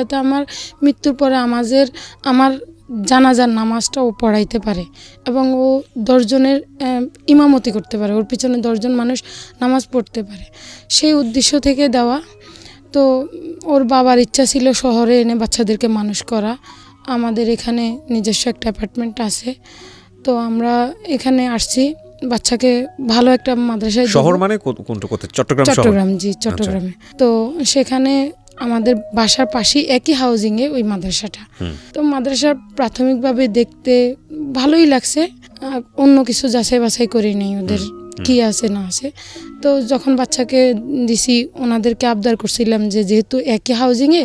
যাতে আমার মৃত্যুর পরে আমার জানাজার নামাজটা ও পড়াইতে পারে এবং ও 10 জনের ইমামতি করতে পারে, ওর পিছনে 10 জন মানুষ নামাজ পড়তে পারে, সেই উদ্দেশ্য থেকে দেওয়া। তো ওর বাবার ইচ্ছা ছিল শহরে এনে বাচ্চাদেরকে মানুষ করা। আমাদের এখানে নিজস্ব একটা অ্যাপার্টমেন্ট আছে, তো আমরা এখানে আসছি বাচ্চাকে ভালো একটা মাদ্রাসায়। শহর মানে কোনটা? চট্টগ্রাম। জি, চট্টগ্রামে। তো সেখানে আমাদের বাসার পাশেই একই হাউজিংয়ে ওই মাদ্রাসাটা। তো মাদ্রাসা প্রাথমিকভাবে দেখতে ভালোই লাগছে, অন্য কিছু যাচাই বাছাই করি নেই ওদের কি আছে না আছে। তো যখন বাচ্চাকে দিছি ওনাদেরকে আবদার করছিলাম যে যেহেতু একই হাউজিংয়ে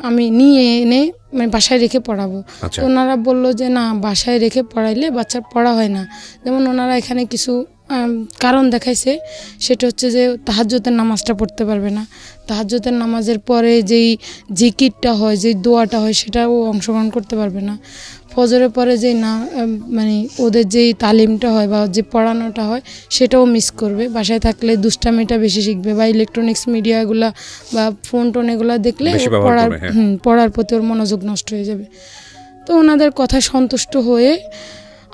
আমি নিয়ে এনে মানে বাসায় রেখে পড়াবো। ওনারা বললো যে না, বাসায় রেখে পড়াইলে বাচ্চার পড়া হয় না। যেমন ওনারা এখানে কিছু কারণ দেখাইছে, সেটা হচ্ছে যে তাহাজ্জুদের নামাজটা পড়তে পারবে না, তাহাজ্জুদের নামাজের পরে যেই জিকিরটা হয়, যেই দোয়াটা হয় সেটাও অংশগ্রহণ করতে পারবে না, ফজরের পরে যেই না মানে ওদের যেই তালিমটা হয় বা যে পড়ানোটা হয় সেটাও মিস করবে। বাসায় থাকলে দুষ্টামিটা বেশি শিখবে বা ইলেকট্রনিক্স মিডিয়াগুলা বা ফোন টোন এগুলো দেখলে পড়ার প্রতি ওর মনোযোগ নষ্ট হয়ে যাবে। তো ওনাদের কথায় সন্তুষ্ট হয়ে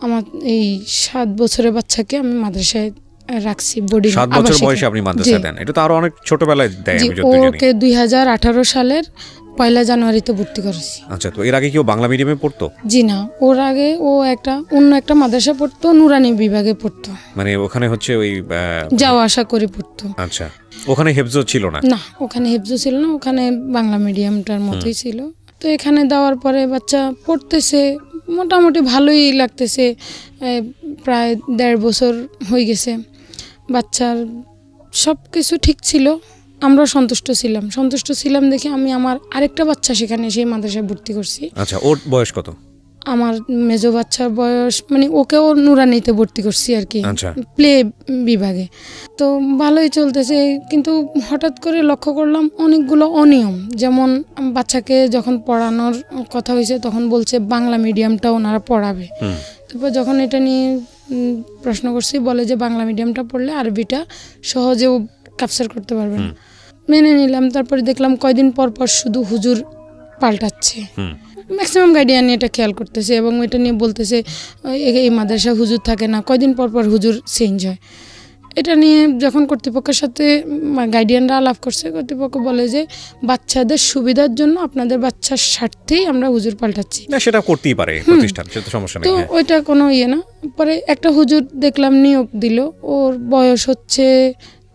আমার এই 7 বছরের বাচ্চাকে আমি মাদ্রাসায় রাখছি। বোর্ডিং 7 বছর বয়সে আপনি মাদ্রাসায় দেন? এটা তো আরো অনেক ছোটবেলায় দেয় আমি যতটুকু জানি। ওকে 2018 সালের 1 জানুয়ারিতে ভর্তি করেছি। আচ্ছা, তো এর আগে কি ও বাংলা মিডিয়ামে পড়তো? জি না, ওর আগে ও অন্য একটা মাদ্রাসা পড়তো, নুরানি বিভাগে পড়তো। মানে ওখানে হচ্ছে ওই যাওয়া আসা করে পড়তো। আচ্ছা, ওখানে হেফজো ছিল না? না, ওখানে হেফজো ছিল না, ওখানে বাংলা মিডিয়ামটার মতোই ছিল। তো এখানে দেওয়ার পরে বাচ্চা পড়তেছে, মোটামুটি ভালোই লাগতেছে। প্রায় 1.5 বছর হয়ে গেছে, বাচ্চার সব কিছু ঠিক ছিল, আমরা সন্তুষ্ট ছিলাম দেখে আমি আমার আরেকটা বাচ্চা সেখানে সেই মাদ্রাসায় ভর্তি করছি। আচ্ছা, ওর বয়স কত? আমার মেজো বাচ্চার বয়স মানে ওকেও নুরানিতে ভর্তি করছি আর কি, প্লে বিভাগে। তো ভালোই চলতেছে, কিন্তু হঠাৎ করে লক্ষ্য করলাম অনেকগুলো অনিয়ম। যেমন বাচ্চাকে যখন পড়ানোর কথা হয়েছে তখন বলছে বাংলা মিডিয়ামটা ওনারা পড়াবে। তারপর যখন এটা নিয়ে প্রশ্ন করছি, বলে যে বাংলা মিডিয়ামটা পড়লে আরবিটা সহজেও ক্যাপচার করতে পারবে না। মেনে নিলাম। তারপরে দেখলাম কয়দিন পর শুধু হুজুর পাল্টাচ্ছে, ম্যাক্সিমাম গার্ডিয়ান এটা খেয়াল করতেছে এবং এটা নিয়ে বলতেছে এই মাদ্রাসা হুজুর থাকে না, কয়দিন পর হুজুর চেঞ্জ হয়। এটা নিয়ে যখন কর্তৃপক্ষের সাথে গার্ডিয়ানরা আলাপ করছে, কর্তৃপক্ষ বলে যে বাচ্চাদের সুবিধার জন্য আপনাদের বাচ্চার স্বার্থেই আমরা হুজুর পাল্টাচ্ছি। না, সেটা করতেই পারে প্রতিষ্ঠান, সেটা সমস্যা নেই। তো ওইটা কোনো না। পরে একটা হুজুর দেখলাম নিয়োগ দিল, ওর বয়স হচ্ছে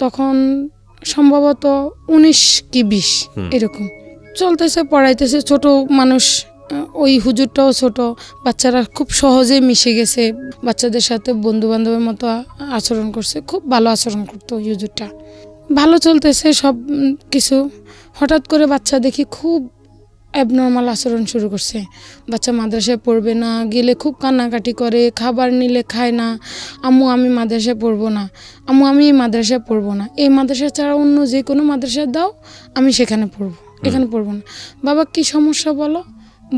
তখন সম্ভবত 19 কি 20 এরকম। চলতেছে, পড়াইতেছে, ছোট মানুষ, ওই হুজুরটাও ছোট, বাচ্চারা খুব সহজে মিশে গেছে, বাচ্চাদের সাথে বন্ধু বান্ধবের মতো আচরণ করছে, খুব ভালো আচরণ করতো ওই হুজুরটা। ভালো চলতেছে সব কিছু। হঠাৎ করে বাচ্চা দেখি খুব অ্যাবনর্মাল আচরণ শুরু করছে। বাচ্চা মাদ্রাসায় পড়বে না, গেলে খুব কান্নাকাটি করে, খাবার নিলে খায় না, আম্মু আমি মাদ্রাসায় পড়বো না, আম্মু আমি এই মাদ্রাসায় পড়বো না, এই মাদ্রাসা ছাড়া অন্য যে কোনো মাদ্রাসায় দাও, আমি সেখানে পড়বো, এখানে পড়বো না। বাবা কি সমস্যা বলো?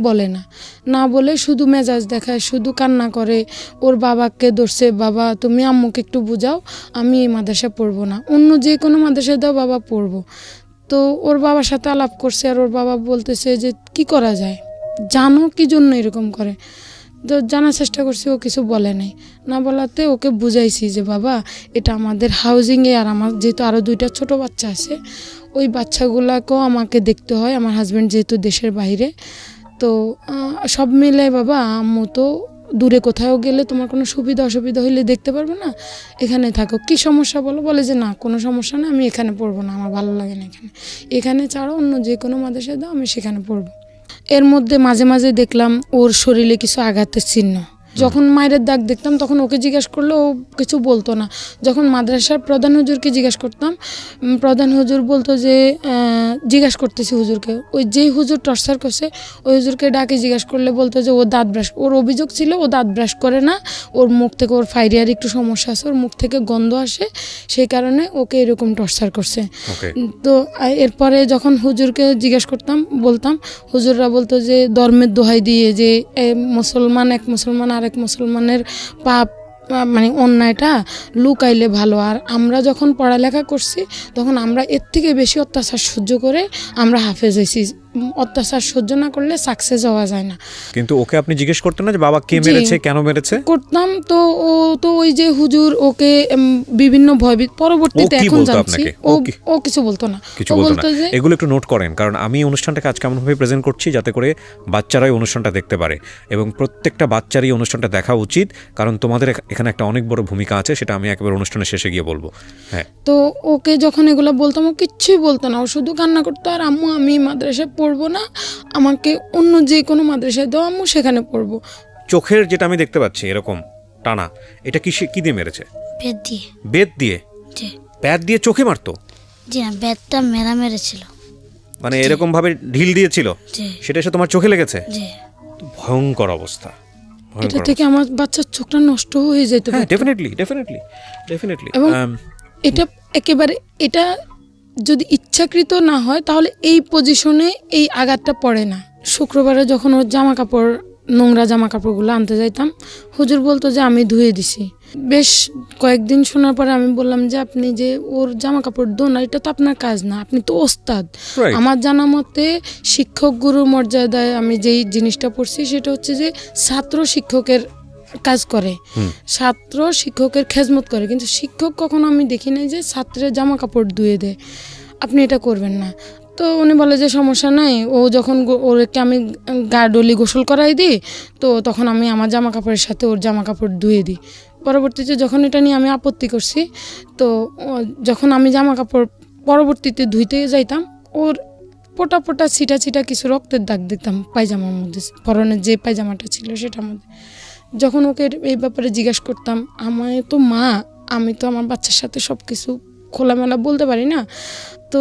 বলে না বলে শুধু মেজাজ দেখায়, শুধু কান্না করে, ওর বাবাকে ধরছে, বাবা তুমি আম্মুকে একটু বুঝাও, আমি এই মাদ্রাসায় পড়বো না, অন্য যে কোনো মাদ্রাসায় দাও বাবা, পড়বো। তো ওর বাবার সাথে আলাপ করছে, আর ওর বাবা বলতেছে যে কি করা যায়, জানো কি জন্য এরকম করে। তো জানার চেষ্টা করছি, ও কিছু বলে নাই। না বলাতে ওকে বুঝাইছি যে বাবা এটা আমাদের হাউজিংয়ে, আর আমার যেহেতু আরও 2টা ছোট বাচ্চা আছে, ওই বাচ্চাগুলোকেও আমাকে দেখতে হয়, আমার হাজব্যান্ড যেহেতু দেশের বাইরে। তো সব মিলে বাবা আম্মু তো দূরে কোথাও গেলে তোমার কোনো সুবিধা অসুবিধা হইলে দেখতে পারবে না, এখানে থাকো, কি সমস্যা বলো? বলে যে না কোনো সমস্যা না, আমি এখানে পড়বো না, আমার ভালো লাগে না এখানে ছাড়া অন্য যে কোনো মাদ্রাসায় দাও, আমি সেখানে পড়বো। এর মধ্যে মাঝে মাঝে দেখলাম ওর শরীরে কিছু আঘাতের চিহ্ন। যখন মায়ের দাগ দেখতাম তখন ওকে জিজ্ঞেস করলে ও কিছু বলতো না। যখন মাদ্রাসার প্রধান হুজুরকে জিজ্ঞেস করতাম, প্রধান হুজুর বলতো যে জিজ্ঞাসা করতেছি হুজুরকে, ওই যেই হুজুর টর্চার করছে ওই হুজুরকে ডাকে জিজ্ঞাসা করলে বলতো যে ও দাঁত ব্রাশ, ওর অভিযোগ ছিল ও দাঁত ব্রাশ করে না, ওর মুখ থেকে ওর ফাইরিয়ার একটু সমস্যা আছে, ওর মুখ থেকে গন্ধ আসে, সেই কারণে ওকে এরকম টর্চার করছে। তো এরপরে যখন হুজুরকে জিজ্ঞেস করতাম বলতাম, হুজুররা বলতো যে ধর্মের দোহাই দিয়ে যে মুসলমান এক মুসলমান আরেক মুসলমানের পাপ মানে অন্যায়টা লুকাইলে ভালো। আর আমরা যখন পড়ালেখা করছি তখন আমরা এর থেকে বেশি অত্যাচার সহ্য করে আমরা হাফেজ হয়েছি অত্যাচার সহ্য না করলে সাকসেস হওয়া যায় না। কিন্তু ওকে আপনি জিজ্ঞেস করতেন না যে বাবা কে জি। মেরেছে, কেন মেরেছে? করতাম তো। ও তো ওই যে হুজুর ওকে বিভিন্ন ভয়ভীত, পরবর্তীতে ও কি এখন বলতো জানছি আপনাকে? ও ও কি- ও কিছু বলতো না। কিছু ও বলতো না। বলতো যে এগুলো একটু নোট করেন, কারণ আমি অনুষ্ঠানটাকে আজকে এমনভাবে প্রেজেন্ট করছি যাতে করে বাচ্চারাই অনুষ্ঠানটা দেখতে পারে, এবং প্রত্যেকটা বাচ্চারই অনুষ্ঠানটা দেখা উচিত, কারণ তোমাদের এখানে একটা অনেক বড় ভূমিকা আছে, সেটা আমি একেবারে অনুষ্ঠানের শেষে গিয়ে বলবো। হ্যাঁ, তো ওকে যখন এগুলো বলতাম ও কিচ্ছুই বলতো না, ও শুধু কান্না করতো আর আম্মু আমি মাদ্রাসায় পড়বো না, আমাকে অন্য যে কোনো মাদ্রাসায় দাও আম্মু, সেখানে পড়বো। চোখের যেটা আমি দেখতে পাচ্ছি এরকম টানা, এটা কি দিয়ে মেরেছে? বেত দিয়ে। বেত দিয়ে? জি। প্যাদ দিয়ে চোখে মারতো? জি না, বেতটা মেরা মেরেছিল। মানে এরকম ভাবে ঢিল দিয়েছিল, জি। সেটা এসে তোমার চোখে লেগেছে? জি। তো ভয়ঙ্কর অবস্থা, এটা ভয়ঙ্কর থেকে আমার বাচ্চার চোখটা নষ্ট হয়ে যেতে হ্যাঁ, পারে। ডেফিনেটলি। এবং এটা একেবারে, এটা যদি ইচ্ছাকৃত না হয় তাহলে এই পজিশনে এই আঘাতটা পড়ে না। শুক্রবারে যখন ওর জামা কাপড়, নোংরা জামা কাপড়গুলো আনতে যাইতাম, হুজুর বলতো যে আমি ধুয়ে দিছি। বেশ কয়েকদিন শোনার পরে আমি বললাম যে আপনি যে ওর জামা কাপড় ধোন, এটা তো আপনার কাজ না, আপনি তো ওস্তাদ। Right. আমার জানা মতে শিক্ষক গুরুর মর্যাদায় আমি যেই জিনিসটা পড়ছি সেটা হচ্ছে যে ছাত্র শিক্ষকের কাজ করে, ছাত্র শিক্ষকের খেজমত করে, কিন্তু শিক্ষক কখনো আমি দেখি নাই যে ছাত্রের জামা কাপড় ধুয়ে দেয়। আপনি এটা করবেন না। তো উনি বলে যে সমস্যা নাই, ও যখন ওরকে আমি গা ডলি গোসল করাই দিই, তো তখন আমি আমার জামা কাপড়ের সাথে ওর জামা কাপড় ধুয়ে দিই। পরবর্তীতে যখন এটা নিয়ে আমি আপত্তি করছি, তো যখন আমি জামা কাপড় পরবর্তীতে ধুইতে যাইতাম, ওর পোটা পোটা ছিটা ছিটা কিছু রক্তের দাগ দিতাম পায়জামার মধ্যে, পরনের যে পায়জামাটা ছিল সেটার মধ্যে। যখন ওকে এই ব্যাপারে জিজ্ঞাসা করতাম, আমায় তো মা, আমি তো আমার বাচ্চার সাথে সব কিছু খোলামেলা বলতে পারি না, তো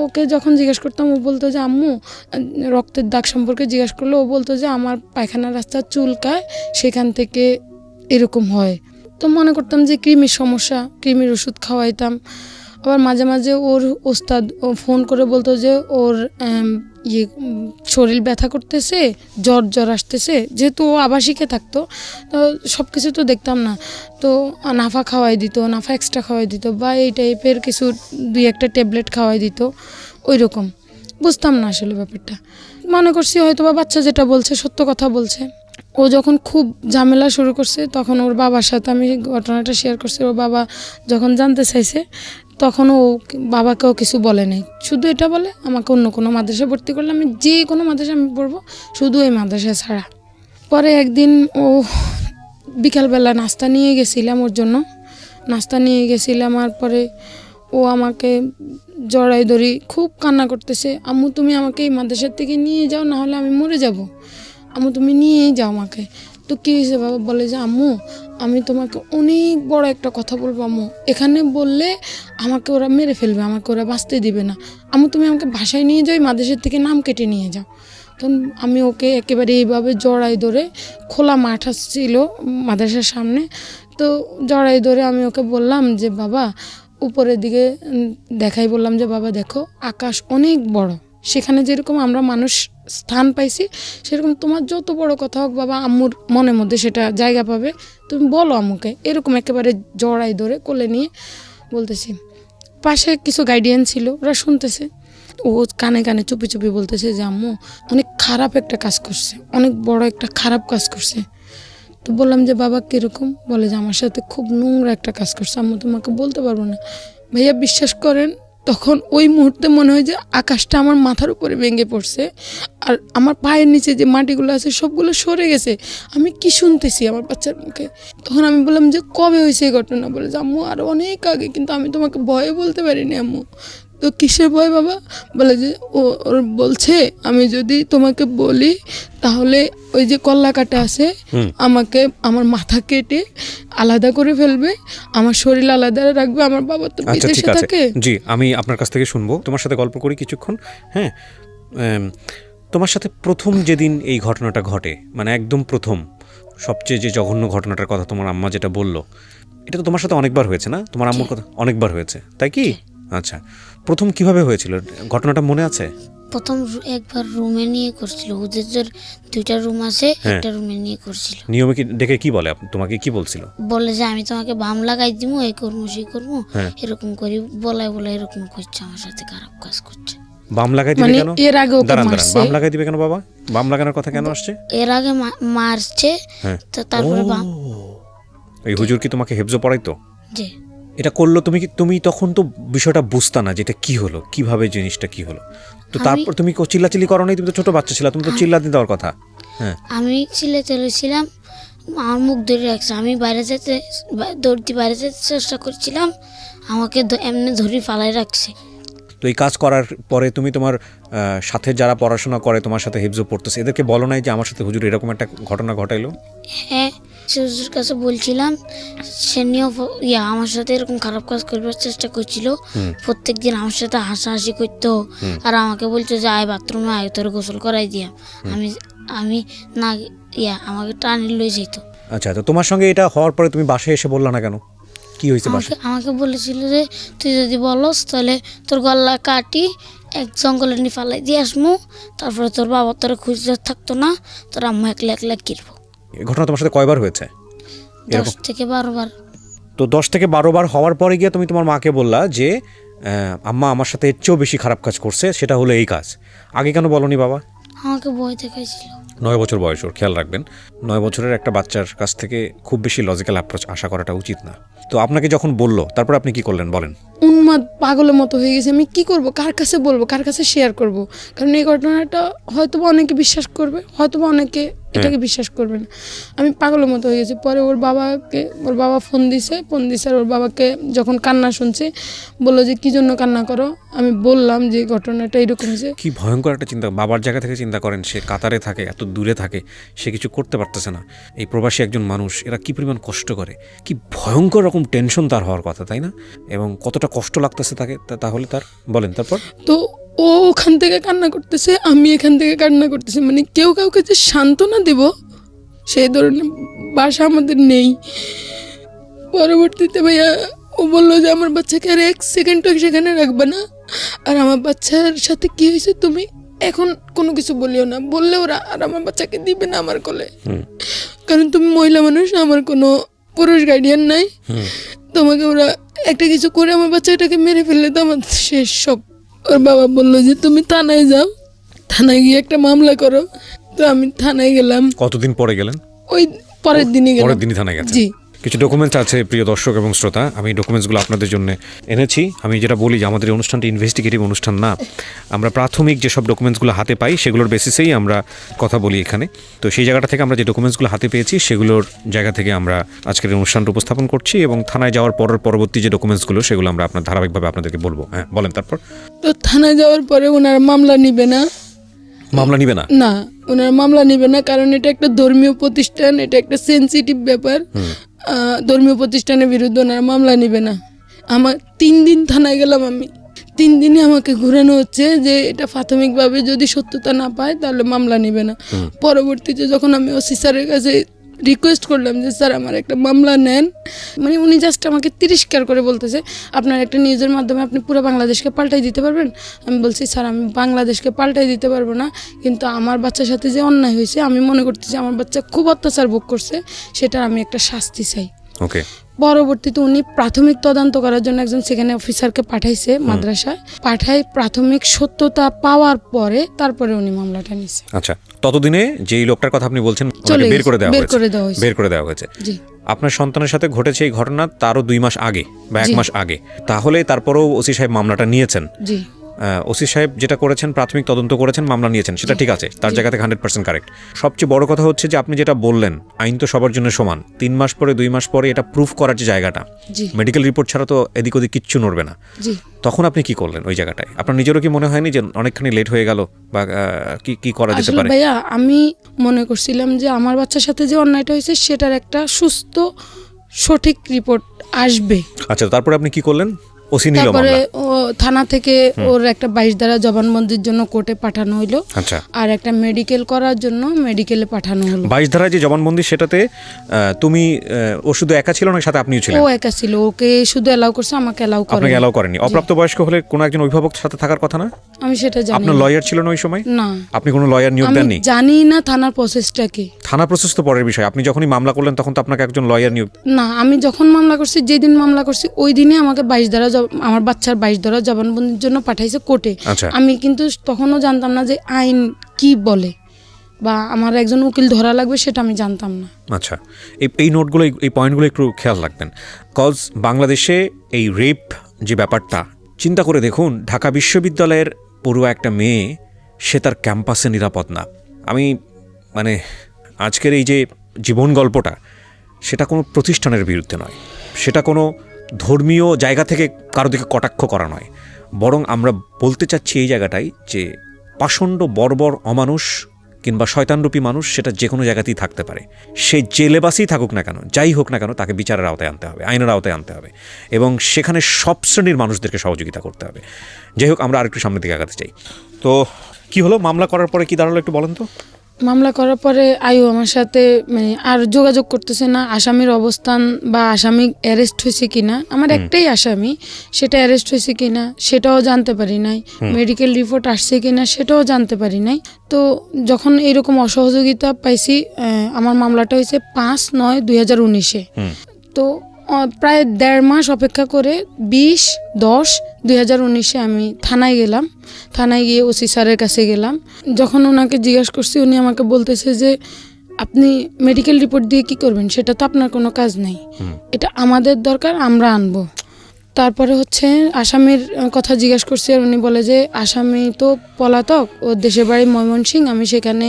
ওকে যখন জিজ্ঞেস করতাম ও বলতো যে আম্মু, রক্তের দাগ সম্পর্কে জিজ্ঞাসা করলে ও বলতো যে আমার পায়খানার রাস্তা চুলকায়, সেখান থেকে এরকম হয়। তো মনে করতাম যে কৃমির সমস্যা, কৃমির ওষুধ খাওয়াইতাম। আবার মাঝে মাঝে ওর ওস্তাদ ফোন করে বলতো যে ওর শরীর ব্যথা করতেছে, জ্বর আসতেছে, যেহেতু ও আবাসিকে থাকতো, তো সব কিছু তো দেখতাম না, তো নাফা খাওয়াই দিত, নাফা এক্সট্রা খাওয়াই দিত, বা এই টাইপের কিছু 2-1টা ট্যাবলেট খাওয়াই দিত। ওই রকম বুঝতাম না আসলে ব্যাপারটা, মনে করছি হয়তো বা বাচ্চা যেটা বলছে সত্য কথা বলছে। ও যখন খুব ঝামেলা শুরু করছে তখন ওর বাবার সাথে আমি ঘটনাটা শেয়ার করছি। ওর বাবা যখন জানতে চাইছে তখন ও বাবাকেও কিছু বলে নাই, শুধু এটা বলে আমাকে অন্য কোনো মাদ্রাসায় ভর্তি করলে আমি যে কোনো মাদ্রাসায় আমি পড়বো, শুধু এই মাদ্রাসা ছাড়া। পরে একদিন ও বিকালবেলা নাস্তা নিয়ে গেছিলাম ওর জন্য, নাস্তা নিয়ে গেছিলাম, আর পরে ও আমাকে জড়াই ধরি খুব কান্না করতেছে, আম্মু তুমি আমাকে এই মাদ্রাসার থেকে নিয়ে যাও, না হলে আমি মরে যাব, আম্মু তুমি নিয়েই যাও আমাকে। তো কী হয়েছে বাবা? বলে যে আম্মু আমি তোমাকে অনেক বড় একটা কথা বলবো আম্মু, এখানে বললে আমাকে ওরা মেরে ফেলবে, আমাকে ওরা বাঁচতে দিবে না, আম্মু তুমি আমাকে বাসায় নিয়ে যাও, মাদ্রাসার থেকে নাম কেটে নিয়ে যাও। তখন আমি ওকে একেবারে এইভাবে জড়াই ধরে, খোলা মাঠ ছিল মাদ্রাসার সামনে, তো জড়াই ধরে আমি ওকে বললাম যে বাবা উপরের দিকে দেখাই, বললাম যে বাবা দেখো আকাশ অনেক বড়, সেখানে যেরকম আমরা মানুষ স্থান পাইছি সেরকম তোমার যত বড় কথা হোক বাবা, আম্মুর মনের মধ্যে সেটা জায়গা পাবে, তুমি বলো আম্মুকে। এরকম একেবারে জড়াই ধরে কোলে নিয়ে বলতেছি। পাশে কিছু গাইডিয়ান ছিল, ওরা শুনতেছে, ও কানে কানে চুপি চুপি বলতেছে যে আম্মু অনেক খারাপ একটা কাজ করছে, অনেক বড় একটা খারাপ কাজ করছে। তো বললাম যে বাবা কীরকম? বলে যে আমার সাথে খুব নোংরা একটা কাজ করছে আম্মু, তোমাকে বলতে পারবো না। ভাইয়া বিশ্বাস করেন তখন ওই মুহূর্তে মনে হয় যে আকাশটা আমার মাথার উপরে ভেঙে পড়ছে, আর আমার পায়ের নিচে যে মাটিগুলো আছে সবগুলো সরে গেছে। আমি কি শুনতেছি আমার বাচ্চার মুখে। তখন আমি বললাম যে কবে হয়েছে এই ঘটনা? বলে যে আম্মু আরও অনেক আগে, কিন্তু আমি তোমাকে ভয়ে বলতে পারিনি আম্মু। তো কিসের ভয় বাবা? বলে যে ওর বলছে আমি যদি তোমাকে বলি তাহলে ওই যে কল্লা কাটা আছে, আমাকে আমার মাথা কেটে আলাদা করে ফেলবে, আমার শরীর আলাদা রাখবে, আমার বাবা তো বিদেশে থাকে। জি, আমি আপনার কাছ থেকে শুনবো, তোমার সাথে গল্প করি কিছুক্ষণ। হ্যাঁ, তোমার সাথে প্রথম যেদিন এই ঘটনাটা ঘটে, মানে একদম প্রথম সবচেয়ে যে জঘন্য ঘটনাটার কথা তোমার আম্মা যেটা বললো, এটা তো তোমার সাথে অনেকবার হয়েছে না? তোমার আম্মুর কথা অনেকবার হয়েছে, তাই কি? আচ্ছা, প্রথম কিভাবে হয়েছিল ঘটনাটা মনে আছে? প্রথম একবার রুমে নিয়ে করছিল, ওদের 2টা রুম আছে, একটা রুমে নিয়ে করছিল। নিয়মে কি ডেকে কি বলে তোমাকে, কি বলছিল? বলে যে আমি তোমাকে বাম লাগাই দিমু, এই করবো সেই করবো, এরকম করি বলাই এরকম করছে, আমার সাথে খারাপ কাজ করছে। বাম লাগাই দিবে মানে কেন? এর আগে ওকে দাঁড়ান মারছে। বাম লাগাই দিবে কেন বাবা? বাম লাগানোর কথা কেন আসছে? এর আগে মারছে, হ্যাঁ। তো তারপরে এই হুজুর কি তোমাকে হেফজো পড়াইতো? যে এটা করলো, তুমি তখন তো বিষয়টা বুঝতা না যেটা কি হলো, কিভাবে জিনিসটা কি হলো। তো তারপর তুমি চিল্লাচিল্লি করো নাই? তুমি তো ছোট বাচ্চা ছিল, তুমি তো চিল্লাতে দেওয়ার কথা। হ্যাঁ, আমি ছিলে চলেছিলাম, আমার মুখ ধরে রাখছে, আমি দৌড়তে বাইরে যেতে চেষ্টা করছিলাম, আমাকে এমনি ধরে ফালাই রাখছে। তো এই কাজ করার পরে তুমি তোমার সাথে যারা পড়াশোনা করে তোমার সাথে হিফজো পড়তেছে, এদেরকে বলো নাই যে আমার সাথে হুজুর এরকম একটা ঘটনা ঘটাইলো? হ্যাঁ, হুজুর কাছে বলছিলাম, সে নিয়েও আমার সাথে এরকম খারাপ কাজ করবার চেষ্টা করছিল। প্রত্যেকদিন আমার সাথে হাসাহাসি করতো, আর আমাকে বলতো যে আয় বাথরুমে আয়, তোর গোসল করাই দিয়া। আমি না আমাকে টানি লয়ে যেত। আচ্ছা, তো তোমার সঙ্গে এটা হওয়ার পরে তুমি বাসায় এসে বললা না কেন? কি হয়েছে বাসায়? আমাকে বলেছিল যে তুই যদি বলস তাহলে তোর গলা কাটি এক জঙ্গলে নিয়ে ফালাই দিয়ে আসমু, তারপরে তোর বাবা তোর খুঁজতে থাকতো না, তোর আম্মা একলা একলা কিরবো। এই ঘটনা তোমার সাথে কয়বার হয়েছে? 10 থেকে 12 বার। তো 10 থেকে 12 বার হওয়ার পরে গিয়ে তুমি তোমার মাকে বললা যে আম্মা আমার সাথে এর চেয়েও বেশি খারাপ কাজ করছে, সেটা হলো এই কাজ। আগে কেন বলনি বাবা? আমাকে ভয় দেখাইছিল। 9 বছর বয়স ওর, খেয়াল রাখবেন 9 বছরের একটা বাচ্চার কাছ থেকে খুব বেশি লজিক্যাল অ্যাপ্রোচ আশা করাটা উচিত না। তো আপনাকে যখন বললো তারপর আপনি কি করলেন বলেন? উন্মাদ পাগলের মতো হয়ে গেছে। আমি কি করব, কার কাছে বলবো, কার কাছে শেয়ার করব? কারণ এই ঘটনাটা হয়তো অনেকে বিশ্বাস করবে, হয়তো অনেকে এটাকে বিশ্বাস করবে না। আমি পাগলের মতো হয়ে গেছি। পরে ওর বাবা ফোন দিছে, আর ওর বাবাকে যখন কান্না শুনছে বললো যে কি জন্য কান্না করো। আমি বললাম যে ঘটনাটা এরকম হয়েছে। কি ভয়ঙ্কর একটা চিন্তা, বাবার জায়গা থেকে চিন্তা করেন, সে কাতারে থাকে, এত দূরে থাকে, সে কিছু করতে পারতেছে না। এই প্রবাসী একজন মানুষ, এরা কি পরিমাণ কষ্ট করে, কি ভয়ঙ্কর রকম টেনশন তার হওয়ার কথা, তাই না? এবং কতটা কষ্ট লাগতেছে তাকে, তাহলে তার বলেন তারপর। তো ও ওখান থেকে কান্না করতেছে, আমি এখান থেকে কান্না করতেছি, মানে কেউ কাউকে যে সান্ত্বনা দেব সেই ধরনের বাসা আমাদের নেই। পরবর্তীতে ভাইয়া ও বললো যে আমার বাচ্চাকে আর 1 সেকেন্ডও সেখানে রাখবে না, আর আমার বাচ্চার সাথে কি হয়েছে তুমি এখন কোনো কিছু বলিও না, বললে ওরা আর আমার বাচ্চাকে দিবে না আমার কোলে, কারণ তুমি মহিলা মানুষ, আমার কোনো পুরুষ গার্ডিয়ান নাই, তোমাকে ওরা একটা কিছু করে আমার বাচ্চাটাকে মেরে ফেললে তো আমার শেষ সব। ওর বাবা বললো যে তুমি থানায় যাও, থানায় গিয়ে একটা মামলা করো। তো আমি থানায় গেলাম। কতদিন পরে গেলেন? ওই পরের দিনই গেলাম। পরের দিনই থানায় গেছেন? জি। কিছু ডকুমেন্টস আছে প্রিয় দর্শক এবং শ্রোতা, আমি ডকুমেন্টসগুলো আপনাদের জন্য এনেছি। আমি যেটা বলি যে আমাদের এই অনুষ্ঠানটি ইনভেস্টিগেটিভ অনুষ্ঠান না, আমরা প্রাথমিক যেসব ডকুমেন্টসগুলো হাতে পাই সেগুলোর বেসিসেই আমরা কথা বলি এখানে। তো সেই জায়গাটা থেকে আমরা যে ডকুমেন্টসগুলো হাতে পেয়েছি সেগুলোর জায়গা থেকে আমরা আজকের এই অনুষ্ঠানটা উপস্থাপন করছি, এবং থানায় যাওয়ার পরবর্তী যে ডকুমেন্টসগুলো সেগুলো আমরা আপনার ধারাবাহিকভাবে আপনাদেরকে বলবো। হ্যাঁ বলেন তারপর। তো থানায় যাওয়ার পরে ওনারা মামলা নিবে না। মামলা নিবে না? না, ওনারা মামলা নিবে না, কারণ এটা একটা ধর্মীয় প্রতিষ্ঠান, এটা একটা সেনসিটিভ ব্যাপার। ধর্মীয় প্রতিষ্ঠানের বিরুদ্ধে ওনারা মামলা নিবে না। আমার 3 দিন থানায় গেলাম, আমি 3 দিনে আমাকে ঘুরানো হচ্ছে যে এটা প্রাথমিকভাবে যদি সত্যতা না পায় তাহলে মামলা নিবে না। পরবর্তীতে যখন আমি ওসি স্যারের কাছে রিকোয়েস্ট করলাম যে স্যার আমার একটা মামলা নেন, মানে উনি জাস্ট আমাকে তিরস্কার করে বলতেছে আপনার একটা নিউজের মাধ্যমে আপনি পুরো বাংলাদেশকে পাল্টাই দিতে পারবেন। আমি বলছি স্যার আমি বাংলাদেশকে পাল্টাই দিতে পারবো না, কিন্তু আমার বাচ্চার সাথে যে অন্যায় হয়েছে আমি মনে করতেছি আমার বাচ্চা খুব অত্যাচার ভোগ করছে, সেটার আমি একটা শাস্তি চাই। ওকে। পরবর্তীতে উনি প্রাথমিক তদন্ত করার জন্য একজন সেখানে অফিসারকে পাঠাইছে মাদ্রাসায়, পাঠাই প্রাথমিক সত্যতা পাওয়ার পরে তারপরে উনি মামলাটা নিছে। আচ্ছা, ততদিনে যেই লোকটার কথা আপনি বলছেন চলে বের করে দেওয়া হয়েছে। বের করে দেওয়া হয়েছে। জি। আপনার সন্তানের সাথে ঘটেছে এই ঘটনা তারও 2 মাস আগে বা 1 জি। মাস আগে, তাহলে তারপরেও ওসি সাহেব মামলাটা নিয়েছেন। জি। ওসি সাহেব যেটা করেছেন, প্রাথমিক তদন্ত করেছেন, মামলা নিয়েছেন, সেটা ঠিক আছে, তার জায়গা থেকে 100% কারেক্ট। সবচেয়ে বড় কথা হচ্ছে যে আপনি যেটা বললেন, আইন তো সবার জন্য সমান। 3 মাস পরে 2 মাস পরে এটা প্রুফ করার যে জায়গাটা, মেডিকেল রিপোর্ট ছাড়া তো এদিক ওদিক কিচ্ছু নড়বে না। জি। তখন আপনি কি করলেন ওই জায়গাটায়? আপনার নিজেরও কি মনে হয়নি যে অনেকখানি লেট হয়ে গেল, বা কি করা যেতে আসলে পারে? ভাইয়া আমি মনে করছিলাম যে আমার বাচ্চার সাথে যে অন্যায়টা হয়েছে সেটার একটা সুস্থ সঠিক রিপোর্ট আসবে। আচ্ছা, তারপরে আপনি কি করলেন? ওসি নিল তারপরে মামলা। ও থানা থেকে ওর একটা 22 ধারা জবানবন্দির জন্য কোর্টে পাঠানো হলো। আচ্ছা। আর একটা মেডিকেল করার জন্য মেডিকেলে পাঠানো হলো। 22 ধারায় যে জবানবন্দি, সেটাতে তুমি ও শুধু একা ছিল না, সাথে আপনিও ছিলেন? ও একা ছিল, ওকে শুধু এলাও করছে, আমাকে এলাও করে। আপনাকে এলাও করেনি? অপ্রাপ্ত বয়স্ক হলে কোনো একজন অভিভাবক সাথে থাকার কথা না? আমি সেটা জানি আপনার লয়ার ছিল না ওই সময়? না। আপনি কোনো লয়ার নিয়োগ আমি দেননি? জানি না থানার প্রসেসটা কি। থানা প্রসেস তো পরের বিষয়, আপনি যখনই মামলা করলেন তখন তো আপনাকে একজন লয়ার নিয়োগ। না, আমি যখন মামলা করছি, যেদিন মামলা করছি ওই দিনই আমাকে 22 ধারা আমার বাচ্চার 22 ধারা জবানবন্দির জন্য পাঠাইছে কোর্টে। আচ্ছা, আমি কিন্তু তখনও জানতাম না যে আইন কি বলে বা আমার একজন উকিল ধরা লাগবে, সেটা আমি জানতাম না। আচ্ছা, এই নোটগুলো, এই পয়েন্টগুলো একটু খেয়াল রাখবেন, কজ বাংলাদেশে এই রেপ যে ব্যাপারটা, চিন্তা করে দেখুন, ঢাকা বিশ্ববিদ্যালয়ের পড়ুয়া একটা মেয়ে, সে তার ক্যাম্পাসে নিরাপদ না। আমি মানে আজকের এই যে জীবন গল্পটা, সেটা কোনো প্রতিষ্ঠানের বিরুদ্ধে নয়, সেটা কোনো ধর্মীয় জায়গা থেকে কারো দিকে কটাক্ষ করা নয়, বরং আমরা বলতে চাচ্ছি এই জায়গাটাই যে পাষণ্ড বর্বর অমানুষ কিংবা শয়তানরূপী মানুষ সেটা যে কোনো জায়গাতেই থাকতে পারে, সে যে লেবাসেই থাকুক না কেন, যাই হোক না কেন, তাকে বিচারের আওতায় আনতে হবে, আইনের আওতায় আনতে হবে, এবং সেখানে সব শ্রেণীর মানুষদেরকে সহযোগিতা করতে হবে। যাই হোক, আমরা আরেকটু সামনের দিকে আগাতে চাই। তো কি হলো মামলা করার পরে, কি দাঁড়ালো একটু বলেন তো? মামলা করার পরে আয়ু আমার সাথে মানে আর যোগাযোগ করতেছে না। আসামির অবস্থান বা আসামি অ্যারেস্ট হয়েছে কিনা, আমার একটাই আসামি, সেটা অ্যারেস্ট হয়েছে কিনা সেটাও জানতে পারি নাই, মেডিকেল রিপোর্ট আসছে কিনা সেটাও জানতে পারি নাই। তো যখন এরকম অসহযোগিতা পাইছি, আমার মামলাটা হয়েছে 5/9/2019-এ। তো প্রায় 1.5 মাস অপেক্ষা করে 20/10/2019-এ আমি থানায় গেলাম। থানায় গিয়ে ওসি স্যারের কাছে গেলাম। যখন ওনাকে জিজ্ঞাসা করছি, উনি আমাকে বলতেছে যে আপনি মেডিকেল রিপোর্ট দিয়ে কি করবেন, সেটা তো আপনার কোনো কাজ নেই, এটা আমাদের দরকার, আমরা আনবো। তারপরে হচ্ছে আসামির কথা জিজ্ঞাসা করছি, আর উনি বলে যে আসামি তো পলাতক, ওর দেশের বাড়ি ময়মনসিংহ, আমি সেখানে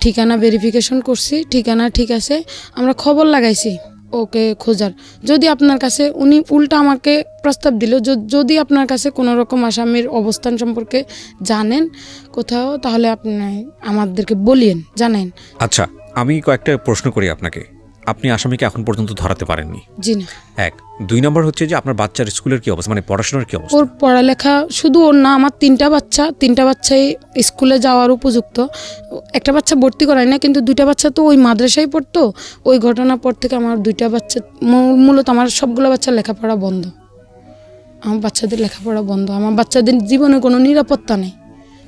ঠিকানা ভেরিফিকেশন করছি, ঠিকানা ঠিক আছে, আমরা খবর লাগাইছি ওকে খোঁজার। যদি আপনার কাছে, উনি উল্টা আমাকে প্রস্তাব দিল, যদি আপনার কাছে কোনো রকম আসামির অবস্থান সম্পর্কে জানেন কোথাও, তাহলে আপনি আমাদেরকে বলিয়েন, জানেন। আচ্ছা, আমি কয়েকটা প্রশ্ন করি আপনাকে। আপনি আসামিকে এখন পর্যন্ত ধরাতে পারেননি? জি না। 1, 2 নম্বর হচ্ছে যে আপনার বাচ্চার স্কুলের কি অবস্থা, মানে পড়াশোনার কি অবস্থা? ওর পড়ালেখা, শুধু ওর না, আমার 3টা বাচ্চাই স্কুলে যাওয়ার উপযুক্ত। একটা বাচ্চা ভর্তি করাই না, কিন্তু 2টা বাচ্চা তো ওই মাদ্রাসায় পড়তো। ওই ঘটনার পর থেকে আমার 2টা বাচ্চা, মূলত আমার সবগুলো বাচ্চার লেখাপড়া বন্ধ। আমার বাচ্চাদের লেখাপড়া বন্ধ, আমার বাচ্চাদের জীবনে কোনো নিরাপত্তা নেই।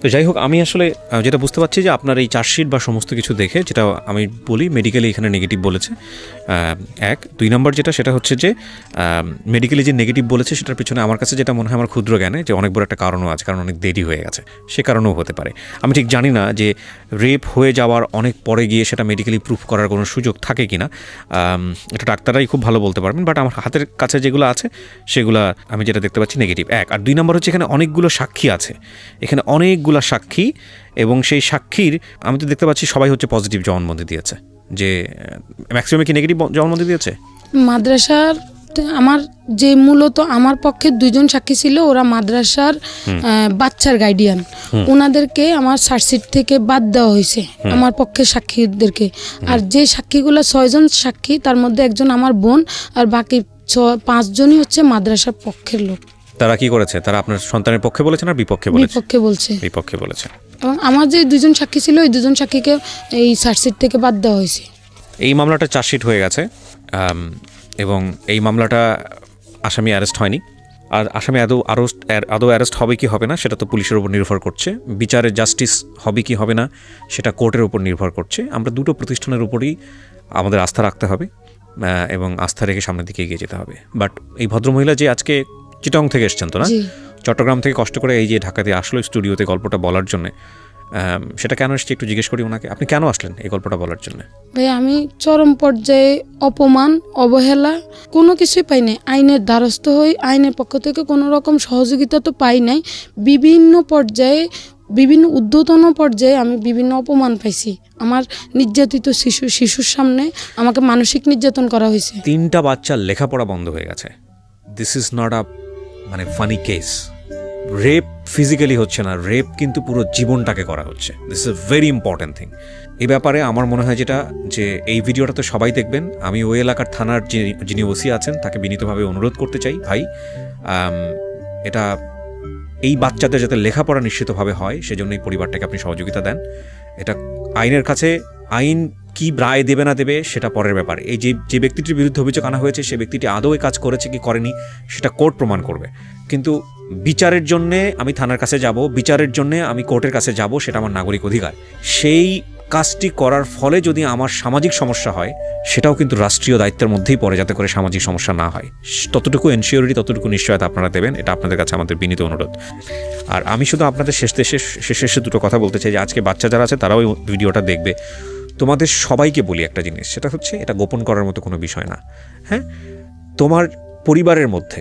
তো যাই হোক, আমি আসলে যেটা বুঝতে পারছি যে আপনার এই চার্জশিট বা সমস্ত কিছু দেখে, যেটা আমি বলি মেডিকেলি এখানে নেগেটিভ বলেছে 1, 2 নম্বর যেটা, সেটা হচ্ছে যে মেডিকেলি যে নেগেটিভ বলেছে সেটার পিছনে আমার কাছে যেটা মনে হয়, আমার ক্ষুদ্র জ্ঞানে, যে অনেক বড় একটা কারণও আছে, কারণ অনেক দেরি হয়ে গেছে, সে কারণেও হতে পারে। আমি ঠিক জানি না যে রেপ হয়ে যাওয়ার অনেক পরে গিয়ে সেটা মেডিকেলি প্রুফ করার কোনো সুযোগ থাকে কি না, এটা ডাক্তাররাই খুব ভালো বলতে পারবেন, বাট আমার হাতের কাছে যেগুলো আছে সেগুলো আমি যেটা দেখতে পাচ্ছি নেগেটিভ 1। আর 2 নম্বর হচ্ছে এখানে অনেকগুলো সাক্ষী আছে, এখানে অনেকগুলো সাক্ষী, এবং সেই সাক্ষীর আমি তো দেখতে পাচ্ছি সবাই হচ্ছে পজিটিভ জবানবন্দি দিয়েছে, যে ম্যাক্সিমাম কি নেগেটিভ জবানবন্দি দিয়েছে? মাদ্রাসার আমার যে মূলত আমার পক্ষে 2জন সাক্ষী ছিল, ওরা মাদ্রাসার বাচ্চার গার্ডিয়ান, ওনাদেরকে আমার চার্জশিট থেকে বাদ দেওয়া হয়েছে আমার পক্ষে সাক্ষীদেরকে। আর যে সাক্ষীগুলো 6জন সাক্ষী, তার মধ্যে একজন আমার বোন, আর বাকি 5জনই হচ্ছে মাদ্রাসার পক্ষের লোক। তারা কি করেছে? তারা আপনার সন্তানের পক্ষে বলেছে না বিপক্ষে বলেছে? বিপক্ষে বলেছে। এবং আমার যে 2জন সাক্ষী ছিল, ওই 2জন সাক্ষীকে এই চার্জশিট থেকে বাদ দেওয়া হয়েছে। এই মামলাটা চার্জশিট হয়ে গেছে, এবং এই মামলাটা আসামি অ্যারেস্ট হয়নি। আর আসামি আদৌ অ্যারেস্ট হবে কি হবে না সেটা তো পুলিশের উপর নির্ভর করছে, বিচারে জাস্টিস হবে কি হবে না সেটা কোর্টের উপর নির্ভর করছে। আমরা দুটো প্রতিষ্ঠানের উপরই আমাদের আস্থা রাখতে হবে, এবং আস্থা রেখে সামনের দিকে এগিয়ে যেতে হবে। বাট এই ভদ্রমহিলা যে আজকে চিটং থেকে এসছেন তো না, চট্টগ্রাম থেকে কষ্ট করে এই যে ঢাকাতে আসলো স্টুডিওতে গল্পটা বলার জন্য, সেটা কেন এসছে একটু জিজ্ঞেস করি ওনাকে। আপনি কেন আসলেন এই গল্পটা বলার জন্য? ভাই, আমি চরম পর্যায়ে অপমান, অবহেলা কোনো কিছুই পাই নাই। আইনের দ্বারস্থ হই, আইনের পক্ষ থেকে কোনো রকম সহযোগিতা তো পাই নাই। বিভিন্ন পর্যায়ে, বিভিন্ন ঊর্ধ্বতন পর্যায়ে আমি বিভিন্ন অপমান পাইছি। আমার নির্যাতিত শিশুর সামনে আমাকে মানসিক নির্যাতন করা হয়েছে। 3টা বাচ্চার লেখাপড়া বন্ধ হয়ে গেছে। দিস ইজ নট আ মানে ফানি কেস। রেপ ফিজিক্যালি হচ্ছে না, রেপ কিন্তু পুরো জীবনটাকে করা হচ্ছে। This is a very important thing. এই ব্যাপারে আমার মনে হয় যেটা, যে এই ভিডিওটা তো সবাই দেখবেন। আমি ওই এলাকার থানার যিনি ওসি আছেন তাকে বিনীতভাবে অনুরোধ করতে চাই, ভাই এটা এই বাচ্চাদের যাতে লেখাপড়া নিশ্চিতভাবে হয় সেজন্য এই পরিবারটাকে আপনি সহযোগিতা দেন। এটা আইনের কাছে, আইন কি রায় দেবে না দেবে সেটা পরের ব্যাপার। এই যে ব্যক্তিটির বিরুদ্ধে অভিযোগ আনা হয়েছে সে ব্যক্তিটি আদৌ এই কাজ করেছে কি করেনি সেটা কোর্ট প্রমাণ করবে। কিন্তু বিচারের জন্যে আমি থানার কাছে যাব, বিচারের জন্যে আমি কোর্টের কাছে যাব, সেটা আমার নাগরিক অধিকার। সেই কাজটি করার ফলে যদি আমার সামাজিক সমস্যা হয়, সেটাও কিন্তু রাষ্ট্রীয় দায়িত্বের মধ্যেই পড়ে, যাতে করে সামাজিক সমস্যা না হয়। ততটুকু এনশিওরিটি, ততটুকু নিশ্চয়তা আপনারা দেবেন, এটা আপনাদের কাছে আমাদের বিনীত অনুরোধ। আর আমি শুধু আপনাদের শেষে দুটো কথা বলতে চাই, যে আজকে বাচ্চা যারা আছে তারাও এই ভিডিওটা দেখবে। তোমাদের সবাইকে বলি একটা জিনিস, সেটা হচ্ছে এটা গোপন করার মতো কোনো বিষয় না। হ্যাঁ, তোমার পরিবারের মধ্যে,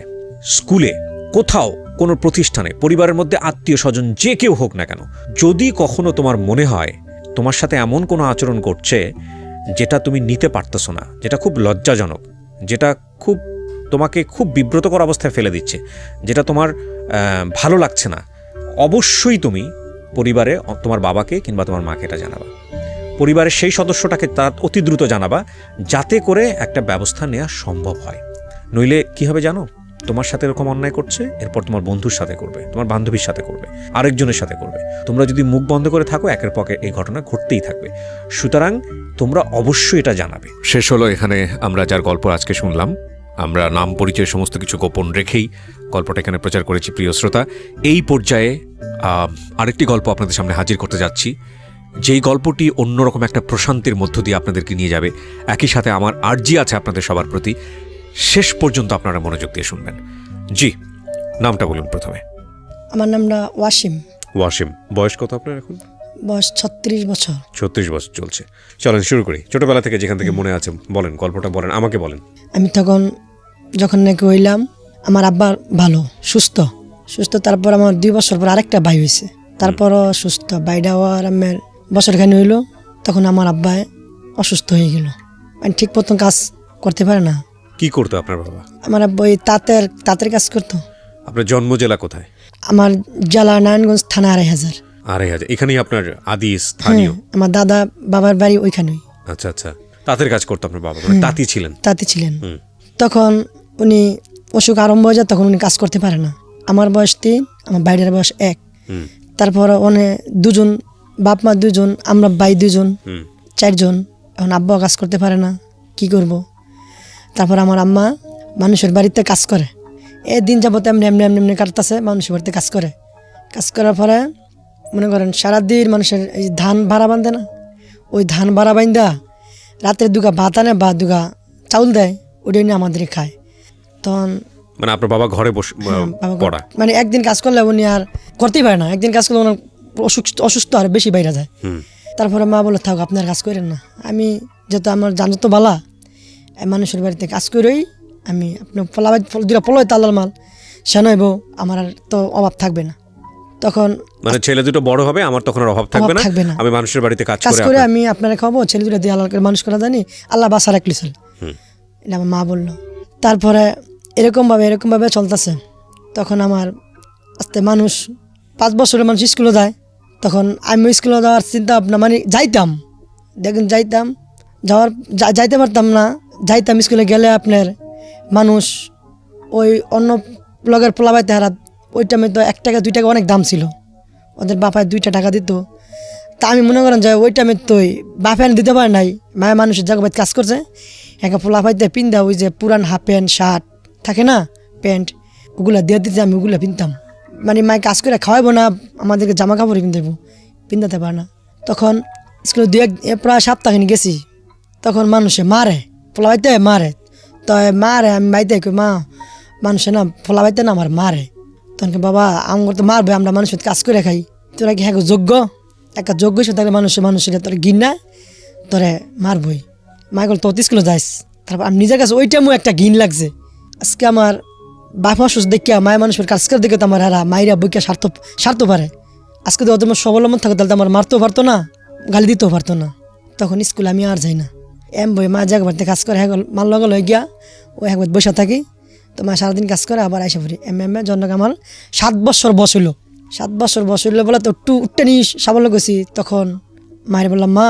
স্কুলে, কোথাও, কোনো প্রতিষ্ঠানে, পরিবারের মধ্যে আত্মীয় স্বজন যে কেউ হোক না কেন, যদি কখনো তোমার মনে হয় তোমার সাথে এমন কোনো আচরণ করছে যেটা তুমি নিতে পারতেছো না, যেটা খুব লজ্জাজনক, যেটা তোমাকে খুব বিব্রতকর অবস্থায় ফেলে দিচ্ছে, যেটা তোমার ভালো লাগছে না, অবশ্যই তুমি পরিবারে তোমার বাবাকে কিংবা তোমার মাকে এটা জানাবা। পরিবারের সেই সদস্যটাকে তার অতি দ্রুত জানাবা, যাতে করে একটা ব্যবস্থা নেওয়া সম্ভব হয়। নইলে কি হবে জানো, তোমার সাথে এরকম অন্যায় করছে, এরপর তোমার বন্ধুর সাথে করবে, তোমার বান্ধবীর সাথে করবে, আরেকজনের সাথে করবে। তোমরা যদি মুখ বন্ধ করে থাকো, একের পর এক এই ঘটনা ঘটতেই থাকবে। সুতরাং তোমরা অবশ্যই এটা জানাবে। শেষ হলো এখানে আমরা যার গল্প আজকে শুনলাম, আমরা নাম পরিচয় সমস্ত কিছু গোপন রেখেই গল্পটা এখানে প্রচার করেছি। প্রিয় শ্রোতা, এই পর্যায়ে আরেকটি গল্প আপনাদের সামনে হাজির করতে যাচ্ছি, যেই গল্পটি অন্যরকম একটা প্রশান্তির মধ্য দিয়ে আপনাদেরকে নিয়ে যাবে। একই সাথে আমার আর্জি আছে আপনাদের সবার প্রতি, শেষ পর্যন্ত আপনারা মনোযোগ দিয়ে শুনবেন। জি, নামটা বলুন প্রথমে। আমার নামটা ওয়াসিম। ওয়াসিম, বয়স কত আপনার এখন? বয়স 36 বছর। 36 বছর চলছে। চলেন শুরু করি, ছোটবেলা থেকে যেখান থেকে মনে আছে বলেন, গল্পটা বলেন, আমাকে বলেন। আমি যখন নাকি হইলাম, আমার আব্বা ভালো সুস্থ, তারপর আমার 2 বছর পর আরেকটা ভাই হয়েছে, তারপরও সুস্থ। ভাইটা হওয়ার আমার বছরখানি হইলো, তখন আমার আব্বা অসুস্থ হয়ে গেল, মানে ঠিক মতন কাজ করতে পারে না। কি করতো আপনার বাবা? আমার আব্বা ওই তাঁতের কাজ করতো। আপনার জন্ম জেলা কোথায়? আমার জেলা নারায়ণগঞ্জ, থানা 2500। 2500, এখানেই আপনার আদি স্থানীয়? আমার দাদা বাবার বাড়ি ওইখানেই। আচ্ছা আচ্ছা, তাঁতের কাজ করতো আপনার বাবা, তাঁতি ছিলেন? তাঁতি ছিলেন। তখন উনি অসুখ আরম্ভ হয়ে যায়, তখন উনি কাজ করতে পারে না। আমার বয়স 3, আমার বাইরের বয়স 1। তারপর অনেক 2 বাপ মা 2, আমরা ভাই 2, 4 এখন আব্বা কাজ করতে পারে না, কি করব? তারপর আমার আম্মা মানুষের বাড়িতে কাজ করে, দিন যাবত এমনি এমনি এমনি এমনি কাটতেছে, মানুষের বাড়িতে কাজ করে। কাজ করার পরে মনে করেন সারাদিন মানুষের এই ধান ভাড়া বাঁধে না, ওই ধান ভাড়া বাঁধা রাত্রে 2 ভাত আনে বা 2 চাউল দেয়, ওটাই নিয়ে আমাদের খায়। তখন মানে আপনার বাবা ঘরে বসে পড়া, মানে একদিন কাজ করলে উনি আর করতেই পারে না, একদিন কাজ করলে ওনার অসুস্থ আর বেশি বাইরে যায়। তারপরে মা বলে, থাক আপনার কাজ করেন না, আমি যেহেতু আমার জানো তো বালা, মানুষের বাড়িতে কাজ করেই আমি আপনার পলাই তালাল মাল সে নইব, আমার আর তো অভাব থাকবে না। তখন মানে ছেলে দুটো বড় হবে, আমার তখন আর অভাব থাকবে না, আমি মানুষের বাড়িতে কাজ করে আমি আপনারা খাবো, ছেলে দুটো দিয়ে আল্লাহকে মানুষ করা জানি, আল্লাহ বাসা রাখলি চল, এটা আমার মা বললো। তারপরে এরকম ভাবে চলতেছে। তখন আমার আস্তে মানুষ 5 বছরের মানুষ স্কুলে যায়, তখন আমি স্কুলে যাওয়ার চিন্তা ভাবনা, মানে যাইতাম, দেখুন যাইতে পারতাম না, যাইতাম স্কুলে গেলে আপনার মানুষ ওই অন্য লগের পোলাবাইতে হারাত, ওই টাইমে তো 1 টাকা 2 টাকা অনেক দাম ছিল, ওদের বাপায় 2টা টাকা দিত। তা আমি মনে করেন যে ওই টাইমে তো বাপায় দিতে পারে নাই, মায়ের মানুষের জায়গায় কাজ করছে, একটা পোলাপাইতে পিন্দা ওই যে পুরান হাফ প্যান্ট শার্ট থাকে না, প্যান্ট, ওগুলা দিয়ে দিতে আমি ওগুলা পিনতাম। মানে মায় কাজ করে খাওয়াবো না, আমাদেরকে জামা কাপড় পিন্দাতে পারে না। তখন স্কুলে প্রায় সপ্তাহখানি গেছি, তখন মানুষে মারে, পোলাবাইতে মারে, তো মারে, আমি বাইতে মা মানুষে না পোলাবাইতে না আমার মারে। তখন বাবা আমার তো মারবে, আমরা মানুষের কাজ করে খাই, তোরা কি হ্যাঁ যোগ্য, একটা যোগ্য হিসেবে থাকলে মানুষের তোরা ঘিন্না তোরে মারবই। মা গেল তো স্কুলে যাইস। তারপর আমি নিজের কাছে ওই টাইমও একটা ঘিন লাগছে। আজকে আমার বাপা অসুস্থ দেখিয়া মায়ের মানুষের কাজ করে দেখে তো আমার হারা মায়েরা বইকে স্বার্থ পারে। আজকে তো ওদের স্বাবলম্বন থাকতো, তাহলে তো আমার মারতেও পারতো না, গালি দিতেও পারতো না। তখন স্কুলে আমি আর যাই না, বই মা জায়গা বাড়িতে কাজ করে, হ্যাঁ মার লগল হয়ে গিয়া ওই একবার বসে থাকি, তো মা সারাদিন কাজ করে আবার আইসা পড়ি। জন্য আমার 7 বছর বয়স হইলো। 7 বছর বয়স হইলো বলে তো একটু উঠতে নিয়ে সাবল গেছি। তখন মায়ের বললাম, মা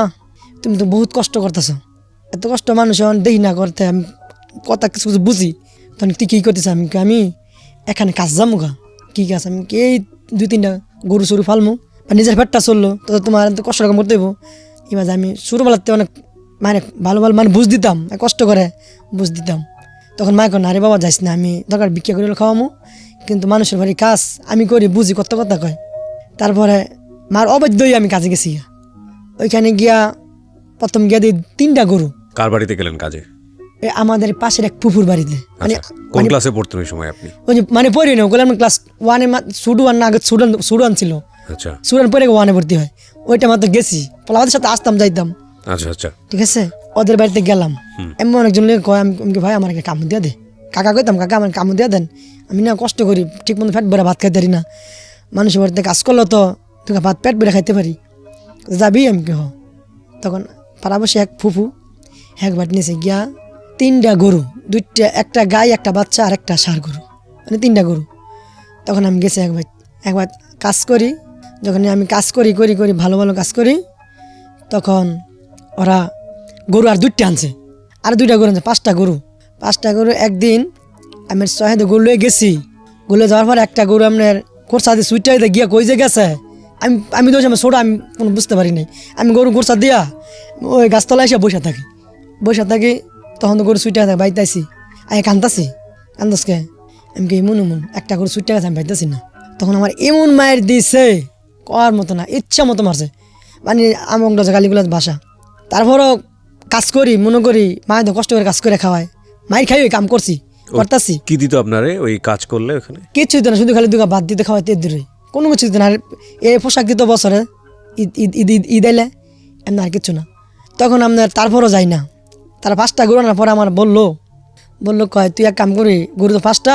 তুমি তো বহুত কষ্ট করতেছো, এত কষ্ট মানুষ দেখি না করতে, আমি কথা কিছু কিছু বুঝি। তখন তুই কী করতেছ? আমি এখানে কাজ যাবো গা, কী কাজ? আমি এই 2-3টা গরু সরু ফালমু, বা নিজের পেটটা চললো, তো তোমার কষ্ট রকম করতে হইব। এবার আমি ছোটোবেলাতে অনেক মানে ভালো মানে বুঝ দিতাম, কষ্ট করে বুঝ দিতাম। তখন মা কয়, আরে বাবা যাইস না, আমি দরকার ভিক্ষা করে খাওয়ামু, কিন্তু মানুষের বাড়ি কাজ আমি করি, বুঝি, কত কথা কয়। তারপরে মার অবাধ্যই আমি কাজে গেছি। ওইখানে গিয়া প্রথম গিয়া দিই 3টা গরু। কার বাড়িতে গেলেন কাজে? আমাদের পাশের এক ফুফুর বাড়িতে, মানে আচ্ছা, কোন ক্লাসে পড়তেন ওই সময় আপনি? ওই যে মানে পড়ি না, ওগুলো আমি ক্লাস 1-এ সুডু 1 না, আগে সুডান ছিল, আচ্ছা সুডান পরে 1-এ ভর্তি হয়। ওইটা মাত্র গেছি, পোলাদের সাথে আসতাম যাইতাম, আচ্ছা আচ্ছা ঠিক আছে। ওদের বাড়িতে গেলাম, এমন অনেকজন লোক কয়, আমি ভাই আমার একটা কামড় দিয়ে দে, কাকা কইতাম কাকা আমার কামড় দিয়ে দেন, আমি না কষ্ট করি ঠিক মতো পেট ভরে ভাত খাইতে পারি না, মানুষের বাড়িতে কাজ করলো তো তোকে ভাত পেট ভরে খাইতে পারি, যাবি? আমি কে তখন পাড়াবসে এক ফুফু একবার নিয়েছে গিয়া 3টা গরু, 2টা, একটা গাই, একটা বাচ্চা আর একটা ষাঁড় গরু, মানে 3টা গরু। তখন আমি গেছি একবার কাজ করি, যখন আমি কাজ করি ভালো ভালো কাজ করি, তখন ওরা গরু আর 2টা আনছে, আর 2টা গরু আনছে, 5টা গরু। একদিন আমি সহেদে গরু লয়ে গেছি, গরু যাওয়ার পর একটা গরু আপনার কোরসা দিয়ে সুইটাইতে গিয়া কই যে গেছে, আমি তো আমার ছোটো, আমি কোনো বুঝতে পারি নাই। আমি গরু কোরসা দিয়া ওই গাছতলায় এসে বসে থাকি, তখন তো গরু সুইটা থাকে বাইতাইছি, কান্দাসকে আমি কি এমন একটা গরু সুইটা গেছে, আমি বাইতাছি না। তখন আমার এমন মায়ের দিছে করার মতো না, ইচ্ছা মতো মারছে, মানে আমার গালিগুলো ভাষা। তারপরও কাজ করি, মনে করি মায়ের তো কষ্ট করে কাজ করে খাওয়ায়, মায়ের খাই ওই কাম করতাছি। কি দিত আপনারে ওই কাজ করলে ওখানে? কিচ্ছু দিত না, শুধু খালি দুগা ভাত দিতে খাওয়াইতে দূরে, কোনো কিছু দিত না। আর এই পোশাক দিত বছরে ঈদ এলে, এমনি আর কিচ্ছু না। তখন আপনার তারপরও যাই না, তারা 5টা গরু আনার পরে আমার বললো কয় তুই এক কাম করি, গরু তো 5টা,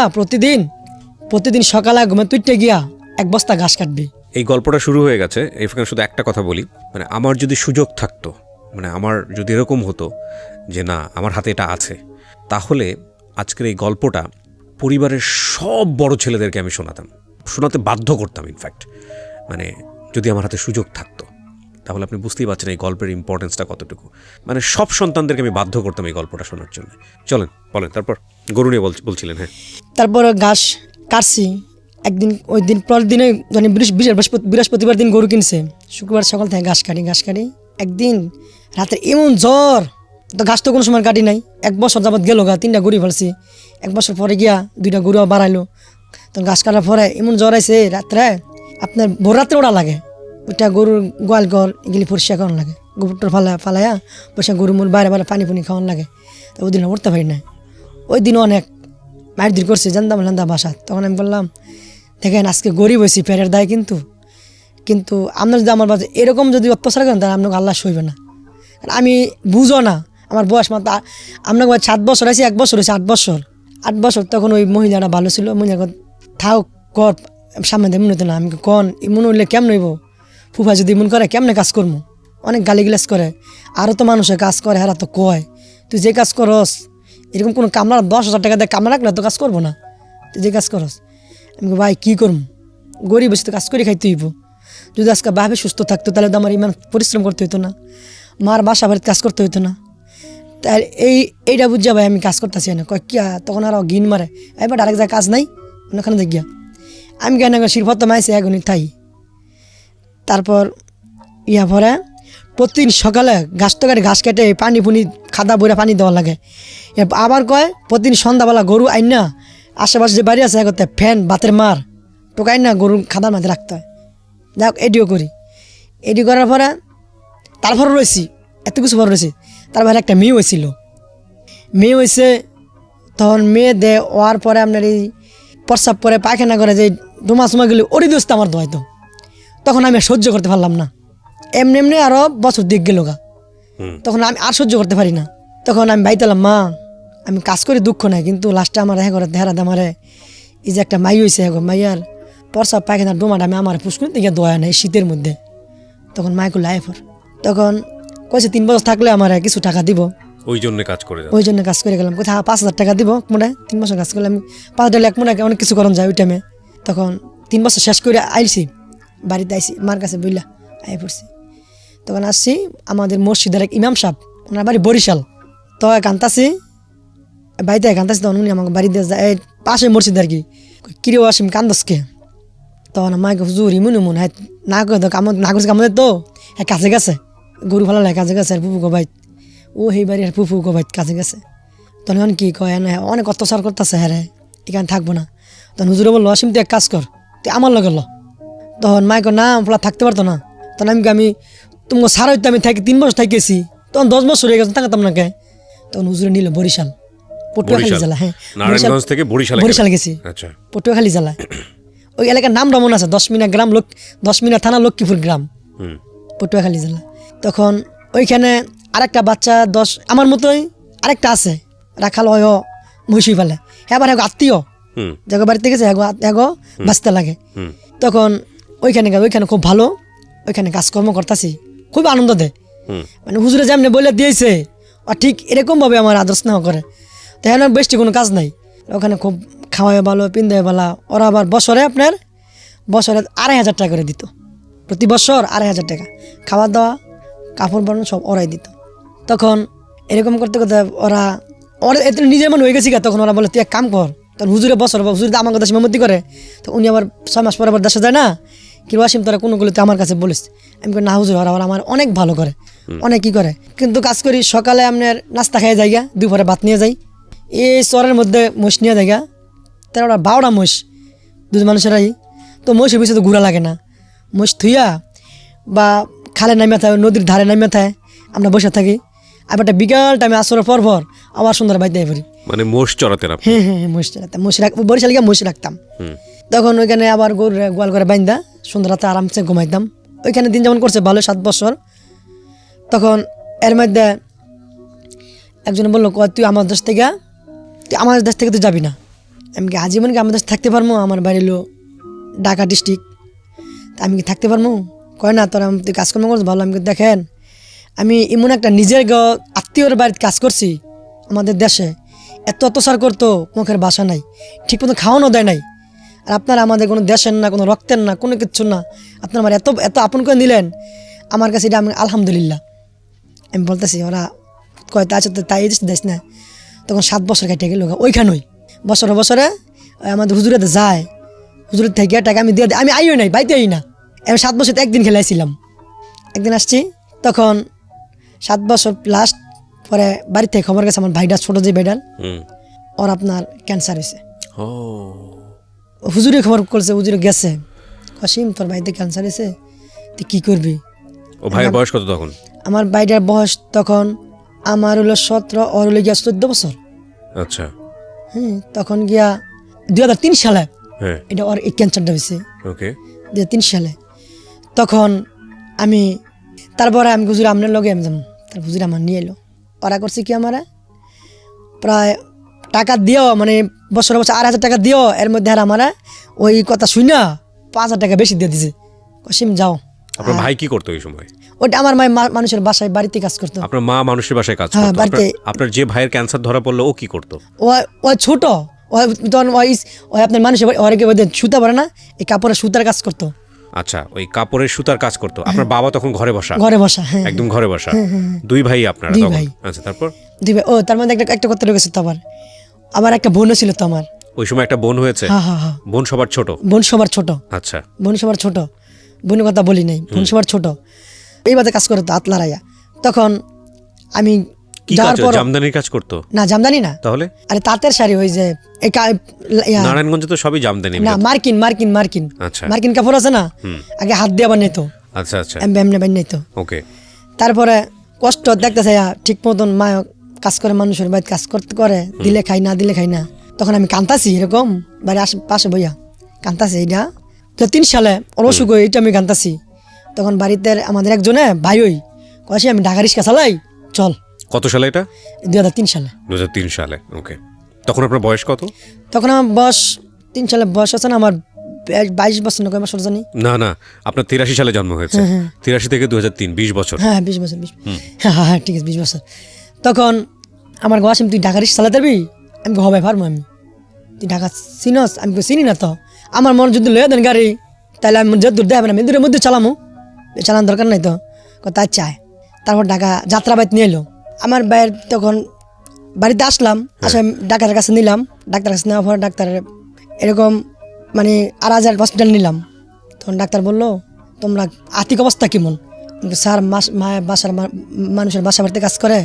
প্রতিদিন সকালে ঘুমে তুইটে গিয়া 1 বস্তা ঘাস কাটবি। এই গল্পটা শুরু হয়ে গেছে, এখানে শুধু একটা কথা বলি, মানে আমার যদি সুযোগ থাকতো, মানে আমার যদি এরকম হতো যে না আমার হাতে এটা আছে, তাহলে আজকের এই গল্পটা পরিবারের সব বড় ছেলেদেরকে আমি শোনাতে বাধ্য করতাম। ইনফ্যাক্ট মানে যদি আমার হাতে সুযোগ থাকতো, তাহলে আপনি বুঝতেই পারছেন এই গল্পের ইম্পর্টেন্সটা কতটুকু। মানে সব সন্তানদেরকে আমি বাধ্য করতাম এই গল্পটা শোনার জন্য। চলেন বলেন, তারপর গরু নিয়ে বলছিলেন। হ্যাঁ, তারপর ঘাস কাটছি একদিন, ওই দিন পরের দিনে মানে বৃহস্পতিবার দিন গরু কিনছে, শুক্রবার সকাল থেকে ঘাস কাটি। একদিন রাতে এমন জ্বর, তো ঘাস তো কোনো সময় কাটি নাই, 1 বছর যাবৎ গেল 3টা গরু ফেলছি। 1 বছর পরে গিয়া 2টা গরু বাড়াইলো, তখন ঘাস কাটার পরে এমন জ্বর আইছে রাত্রে, আপনার ভোর রাত্রে ওটা লাগে, ওইটা গরুর গোয়াল ঘর এগুলি পরিষ্কার করানো লাগে, গোবরটা ফালাইয়া পয়সা গরু মুর বাইরে পানি খাওয়ানো লাগে। তো ওই দিন উঠতে পারি না, ওই দিন অনেক মারধর করছে, জানতাম বাসা। তখন আমি বললাম দেখেন আজকে গরিব হয়েছি, পেটের দায়, কিন্তু আপনার যদি আমার বাচ্চা এরকম যদি অত্যাচার করেন, তাহলে আপনাকে আল্লাহ সইবে না। আমি বুঝো না, আমার বয়স মাত্র আপনাকে 7 বছর আছে, 1 বছর হয়েছে 8 বছর। তখন ওই মহিলাটা ভালো ছিল, মহিলা থাও কর সামনে দিয়ে মনে হতো না। আমি কন মনে হইলে কেমন হইব, ফুফা যদি মন করে কেমনে কাজ করবো, অনেক গালিগালাজ করে, আরও তো মানুষের কাজ করে, হারা তো কয় তুই যে কাজ করস এরকম কোনো কামলা 10,000 টাকা দিয়ে কামলা রাখলে তো কাজ করবো না, তুই যে কাজ করস। আমি ভাই কী করবো, গরিব বসে তো কাজ করে খাইতে হইব। যদি আজকে বাপে সুস্থ থাকতো তাহলে তো আমার ইমান পরিশ্রম করতে হইতো না, মার বাসা বাড়িতে কাজ করতে হইতো না। তাই এইটা বুঝা ভাই আমি কাজ করতেছি না, কয় কিয়া, তখন আরও গিন মারে, এবার আরেক জায়গায় কাজ নাই, ওখানে দেখিয়া আমি কেন শিরপত্র মাইছি এখনই থাই। তারপর পরে প্রতিদিন সকালে ঘাস কেটে পানি খাদা বইরা পানি দেওয়া লাগে। আবার কয় প্রতিদিন সন্ধ্যাবেলা গরু আইন না, আশেপাশে যে বাড়ি আছে করতে ফ্যান বাতের মার টোকাই না গরু খাদার মাঝে রাখতে হয়। যাই হোক এডিও করার পরে তারপরে রয়েছি এত কিছু পরে রয়েছি। তারপরে একটা মেয়ে হয়েছে, তখন মেয়ে হওয়ার পরে আপনার এই প্রস্রাব করে পায়খানা করে যে ডোমাসুমাগুলি ওরি দোস্ত আমার দোয়াইতো, তখন আমি সহ্য করতে পারলাম না। এমনি আরও বছর দিক গেল গা, তখন আমি আর সহ্য করতে পারি না। তখন আমি বাইতালাম মা আমি কাজ করি দুঃখ নাই, কিন্তু লাস্টে আমার হেরা দামারে এই যে একটা মাই হয়েছে, মাইয়ার প্রস্রাব পায়খানা ডোমাটা আমি আমার পুষ্কুনি থেকে দোয়া নাই শীতের মধ্যে। তখন মাইকে লাইফর তখন কয়েছে 3 বছর থাকলে আমার কিছু টাকা দিব, ওই জন্য কাজ করে গেলাম। কোথায় 5,000 টাকা দিব মোটায়, 3 বছর কাজ করলে আমি 5 টাকা 1 মনে অনেক কিছু করণ যায় ওই টাইমে। তখন 3 বছর শেষ করে আইছি বাড়িতে, মার কাছে বইলা আই পড়ছি। তখন আসছি আমাদের মসজিদের এক ইমাম সাহেব, ওনার বাড়ি বরিশাল, তো কান্তাছি বাড়িতে কান্তাছি। তখন উনি আমাকে বাড়িতে যায় পাশে মসজিদ আর কি, কিরে আসিম কান্দসকে। তখন মাকে হুজুর ইমন হ্যাঁ না করে তো না করছে কামদের তো হ্যাঁ কাছে গেছে, গরু ভালো লাগে কাছে গেছে, আর ফুফু গোবাইত ও সেই বাড়ি আর ফুফু গোবাইত কাছে গেছে। তখন কি কয় না অনেক অত্যাচার করতেছে, হ্যাঁ রে এখানে থাকবো না। তখন হুজুরে বললো আসিম তুই এক কাজ কর, তুই আমার লগে ল। তখন মাইক না ফলা থাকতে পারতো না, তখন আমি তোমাকে সারা হইতে আমি থাকি 3 বছর থাকেছি, তখন 10 বছর হয়ে গেছে থাকতাম না কে। তখন হুজুরে নিল বরিশাল, পটুয়াখালী বরিশাল? জেলা। হ্যাঁ, নারায়ণগঞ্জ থেকে বরিশালে বরিশাল গেলেন। গেছি, আচ্ছা পটুয়াখালী জেলা। ওই এলাকার নামটা মনে আছে, 10 মিনা গ্রাম, 10 মিনা থানা, লক্ষ্মীপুর গ্রাম, হুম পটুয়াখালী জেলা। তখন ওইখানে আরেকটা বাচ্চা 10 আমার মতোই আরেকটা আছে, রাখাল হয় মহিষী ফেলে, হ্যাঁ আবার হ্যাঁ আত্মীয়, হুম জায়গা বাড়িতে গেছে, হ্যাগো বাঁচতে লাগে। হুম তখন ওইখানে খুব ভালো, ওইখানে কাজকর্ম করতেছি, খুব আনন্দ দেয়। হুম মানে হুজুরে যেমনি বলে দিয়েছে আর ঠিক এরকমভাবে আমার আদর স্নেহ করে। তো হ্যাঁ বেশি কোনো কাজ নাই, ওখানে খুব খাওয়ায় ভালো, পিন্দায় ভালো। ওরা আবার বছরে 2,500 টাকা করে দিত, প্রতি বছর 2,500 টাকা, খাওয়া দাওয়া কাপড় বানানো সব ওরাই দিত। তখন এরকম করতে করতে ওরা এত নিজের মনে হয়ে গেছি গা। তখন ওরা বলে তুই এক কাম কর, তখন হুজুরে হুজুর আমার কথা সীমাবদ্ধি করে। তো উনি আবার 6 মাস পরে আবার দেশে যায় না, কি ওয়াসিম তোরা কোনোগুলো তুই আমার কাছে বলিস। আমি কই না হুজুর, ওরা আমার অনেক ভালো করে, অনেক কি করে। কিন্তু কাজ করি, সকালে আপনার নাস্তা খাইয়ে যাই গা, দুপুরে ভাত নিয়ে যাই, এই চরের মধ্যে মোষ নিয়ে যাই গা, 13-12টা মোষ, 2 মানুষেরাই। তো মোষের পিছিয়ে তো ঘোরা লাগে না, মোষ থুইয়া বা খালে নামিয়া থাকে, নদীর ধারে নামিয়া থাকে, আমরা বসে থাকি। আবার একটা বিকাল টাইমে আসরের পর আবার সুন্দর বাইতে পড়ি। মানে মোষ চড়াতেন আপনি? হ্যাঁ হ্যাঁ, মোষ রাখতাম, বরিশালে গিয়ে মোষ রাখতাম। তখন ওইখানে আবার গরু গোয়াল করে বাইন্দা সুন্দর রাতে আরামসে ঘুমাইতাম। ওইখানে দিন যেমন করছে ভালো, 7 বছর। তখন এর মধ্যে একজনে বললো তুই আমার দেশ থেকে তুই যাবি না। আমি কি আজীবন কি আমার দেশে থাকতে পারবো? আমার বাড়ি হলো ঢাকা ডিস্ট্রিক্ট, তা আমি কি থাকতে পারবো? কয় না, তোরা তুই কাজকর্ম করছিস ভালো। আমি দেখেন, আমি এমন একটা নিজের আত্মীয়র বাড়িতে কাজ করছি, আমাদের দেশে এত অত্যাচার করতো, মুখের বাসা নাই, ঠিক মতো খাওয়ানো দেয় নাই। আর আপনারা আমাদের কোনো দেশের না, কোনো রক্তের না, কোনো কিচ্ছু না, আপনারা আমার এত এত আপন করে নিলেন, আমার কাছে এটা আমি আলহামদুলিল্লাহ। আমি বলতেছি, ওরা কয় তা আছে তো তাই দেশ না। তখন 7 বছর কেটে গেল ওইখানেই, বছরে বছরে আমাদের হুজুরেতে যায়, হুজুরের থেকে টাকা আমি দিয়ে দিই, আমি আইও নাই, বাইতে আই না। আমি 7 বছর একদিন খেলাইছিলাম, একদিন আসছি। তখন 7 বছর লাস্ট পরে বাড়ি থেকে খবর গেছে আমার ভাইটা, ছোট যে ভাইডাল, ওর আপনার ক্যান্সার হয়েছে। হুজুরে খবর করছে, হুজুরে গেছে, কাসিম তোর ভাইতে ক্যান্সার হয়েছে, তুই কী করবি? ও ভাইয়ের বয়স কত তখন? আমার ভাইটার বয়স তখন আমার হলো 17, ওর হলো গিয়া 14 বছর। আচ্ছা তখন গিয়া 2003 সালে হ্যাঁ এটা ওর এই ক্যান্সারটা হয়েছে, ওকে 2003 সালে। তখন আমি তারপরে আমি হুজুর আপনার লগে আমি যাবো, তার হুজুর আমার নিয়ে এলো। ওরা করছে কি, আমার প্রায় টাকা দিও, মানে বছর 8,000 টাকা দিও, এর মধ্যে আর আমার ওই কথা শুই না 5,000 টাকা বেশি দিয়ে দিছে। কসিম যাও। আপনার ভাই কি করতো এই সময়? ওটা আমার মা মানুষের বাসায় বাড়িতে কাজ করতো। আপনার মা মানুষের বাসায় কাজ হ্যাঁ, করতো? বাড়িতে। আপনার যে ভাইয়ের ক্যান্সার ধরা পড়লো ও কি করতো? ও ছোট, তখন ওই আপনার মানুষের ওরাকে সুতা পারে না, এই কাপড়ের সুতার কাজ করতো। আচ্ছা, ওই কাপড়ের সুতার কাজ করতো। আপনার বাবা তখন ঘরে বসা? হ্যাঁ, একদম ঘরে বসা। 2 ভাই আপনারা 2 তখন? ভাই। আচ্ছা, তারপর? দিবে ও তার মধ্যে একটা কথা রয়েছে তো, আবার একটা বোনও ছিল তো আমার। ওই সময় একটা বোন হয়েছে? হ্যাঁ। বোন সবার ছোট? বোন সবার ছোট। আচ্ছা, বোন সবার ছোট, বোনের কথা বলি নাই, বোন সবার ছোট। এইভাবে কাজ করতো আতলারাইয়া। তখন আমি কি যাওয়ার কাজ? পর জামদানির কাজ করতো? না, জামদানি না, তাহলে? আরে তাঁতের শাড়ি, ওই যে নারায়ণগঞ্জে তো সবই জামদানি। না, মার্কিন আচ্ছা। মার্কিন কাপড় আছে না, আগে হাত দিয়ে আবার নিত, আচ্ছা আচ্ছা, এমনি বান নিত। ওকে। তারপরে কষ্ট দেখতেছে, ঠিক মতন মা কাজ করে, মানুষের বাড়িতে কাজ করতে করে, দিলে খাই না দিলে খাই না। তখন আমি কান্তাছি, এরকম বাড়ি পাশে বইয়া কান্তাছি। এইটা 2003 সালে ওর অসুখ হয়ে, এইটা আমি কান্তাছি। তখন বাড়িতে আমাদের একজনে ভাই ওই কয়েছে, আমি ঢাকা রিক্সা চালাই, চল। কত সালে এটা? 2003 সালে। 2003 সালে, ওকে। তখন আপনার বয়স কত? তখন আমার বয়স 3 সালে বয়স আছে না, আমার 22 বছর না কয় বছর জানি। না, আপনার 83 সালে জন্ম হয়েছে। 83 থেকে 2003, 20 বছর। হ্যাঁ 20 বছর, হ্যাঁ ঠিক আছে, 20 বছর। তখন আমার গোয়াসিম তুই ঢাকা রিক্সা চালাতে পারবি? আমি হবে পারবো। আমি তুই ঢাকা চিনস? আমি চিনি না তো। আমার মন যদি লয়ে দেন গাড়ি, তাহলে আমি যত দূর দেবে না, আমি দূরের মধ্যে চালামো, চালানোর দরকার নাই তো। কথা চায়। তারপর ঢাকা যাত্রাবাড়িতে নিয়ে এলো। আমার ভাইয়ের তখন বাড়িতে আসলাম, আসে ডাক্তারের কাছে নিলাম। ডাক্তারের কাছে নেওয়ার পরে ডাক্তার এরকম মানে 8,000 হসপিটাল নিলাম। তখন ডাক্তার বললো তোমরা আর্থিক অবস্থা কেমন? কিন্তু স্যার বাসার মানুষের বাসা বাড়িতে কাজ করে,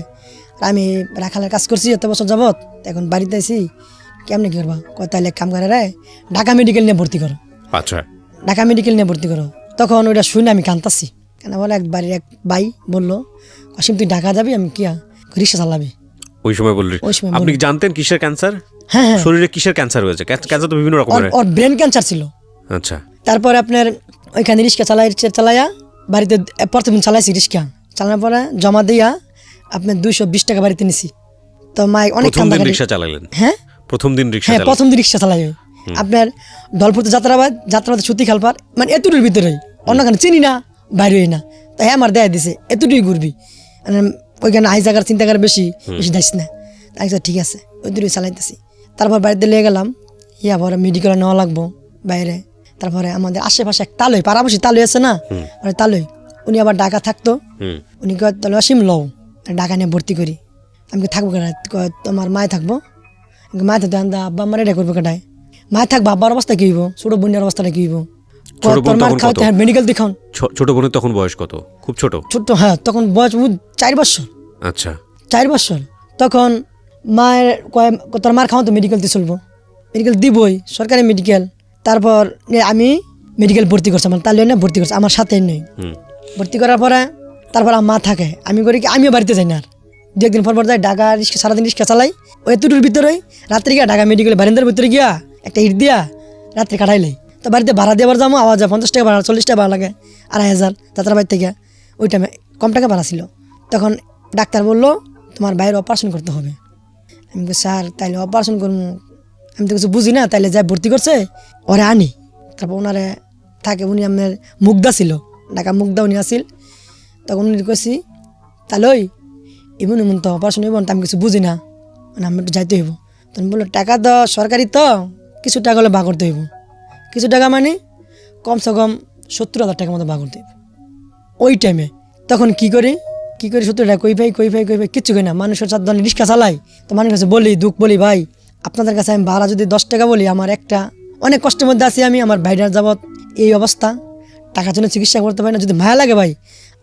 আর আমি রাখালের কাজ করছি এত বছর যাবৎ, এখন বাড়িতে আছি, কেমনি কী করবা? তাহলে কাম করে রে, ঢাকা মেডিকেল নিয়ে ভর্তি করো। আচ্ছা, ঢাকা মেডিকেল নিয়ে ভর্তি করো। তখন ওইটা শুনে আমি কান্তাছি, কেন বলে এক বাড়ির এক ভাই বললো, অসীম তুই ঢাকা যাবি, আমি কি রিক্সা চালাবি। ওই সময় বললি? ওই সময় আপনি কি জানতেন কিসের ক্যান্সার? হ্যাঁ হ্যাঁ, শরীরে কিসের ক্যান্সার হয়েছে? ক্যান্সার তো বিভিন্ন রকমের। ওর ব্রেন ক্যান্সার ছিল। আচ্ছা। তারপরে আপনার ওইখানে রিক্সা চালাইয়া বাড়িতে প্রথম দিন চালাইছি রিক্সা, চালানোর পরে জমা দিয়া আপনার 220 টাকা বাড়িতে নিছি। তো মাই অনেক প্রথম দিন রিক্সা চালালেন? হ্যাঁ প্রথম দিন রিক্সা হ্যাঁ, চালালেন? প্রথম দিন রিক্সা চালাই। আপনার দলপুরতে যাত্রাবাদ সুতি খালপার, মানে এতটুকুর ভিতরেই, অন্যখানে চিনি না, বাইরে হই না। তাই আমার দেয়া দিছে এতটুকুই ঘুরবি, মানে ওইখানে আই জায়গার চিন্তা করে বেশি যাইস না। তাই ঠিক আছে, ওইটুকুই চালাইতেছি। তারপর বাড়িতে লিয়ে গেলাম, পরে মেডিকেলে নেওয়া লাগবো বাইরে। তারপরে আমাদের আশেপাশে এক তালই, পাড়াপাশি তালই আছে না, তালই, উনি আবার ঢাকা থাকতো। উনি কয় তাহলে অসীম লও, ঢাকা নিয়ে ভর্তি করি। আমি থাকবো কেন? তোমার মায় থাকবো। মায় থাকতো আব্বা আমার এটা করবো কেটায়? মায় থাকবো, আব্বার অবস্থা কি হইব, ছোট বোনের অবস্থাটা কি হইব? তোর মার খাওয়াতে মেডিকেল দেখান। ছোট বোনের তখন বয়স কত? খুব ছোট? ছোট, হ্যাঁ, তখন বয়স 4 বছর। আচ্ছা, 4 বছর। তখন মায়ের কয় তোর মার খাওয়া তো মেডিকেলতে চলবো, মেডিকেল দিবই, সরকারি মেডিকেল। তারপর আমি মেডিকেল ভর্তি করছি, আমার তাহলে না ভর্তি করছে, আমার সাথে নেই। ভর্তি করার পরে তারপর আমার মা থাকে, আমি করি কি, আমিও বাড়িতে যাই না। আর 2 একদিন পর যাই ঢাকা রিক্সা, সারাদিন রিক্সা চালাই। ওই এতটুকুর ভিতরেই রাত্রে গিয়া ঢাকা মেডিকেল বারিন্দার ভিতরে গিয়া একটা ইট দিয়া রাত্রে কাটাইলাই। তো বাড়িতে ভাড়া দিয়ে আবার যাবো, আওয়াজ 50 টাকা ভাড়া, 40 টাকা ভাড়া লাগে, 2500 যাত্রা বাড়ি থেকে। ওই টাইমে কম টাকা ভাড়া ছিল। তখন ডাক্তার বললো তোমার বাইরে অপারেশন করতে হবে। আমি বলি স্যার তাইলে অপারেশন করবো, আমি তো কিছু বুঝি না, তাইলে যাই ভর্তি করছে ওরে আনি। তারপর ওনারে থাকে, উনি আপনার মুগ্ধা ছিল, ঢাকা মুগ্ধা উনি আসিল। তখন উনি কইছি তাহলে ওই এমন তো অপারেশন হইব, আমি কিছু বুঝি না, মানে আমি একটু যাইতে হইব। তখন বললো টাকা তো সরকারি, তো কিছু টাকা হলে বাগ করতে হইব। কিছু টাকা মানে কমসে কম 70,000 টাকার মতো বাগ করতে হইব ওই টাইমে। তখন কি করি 70 টাকা কই ভাই কিচ্ছু কই না। মানুষের সাথে রিক্সা চালাই, তো মানুষের কাছে বলি, দুঃখ বলি, ভাই আপনাদের কাছে আমি ভাড়া যদি 10 টাকা বলি, আমার একটা অনেক কষ্টের মধ্যে আছি আমি, আমার ভাইটার যাবৎ এই অবস্থা, টাকার জন্য চিকিৎসা করতে পারি না, যদি মায়া লাগে ভাই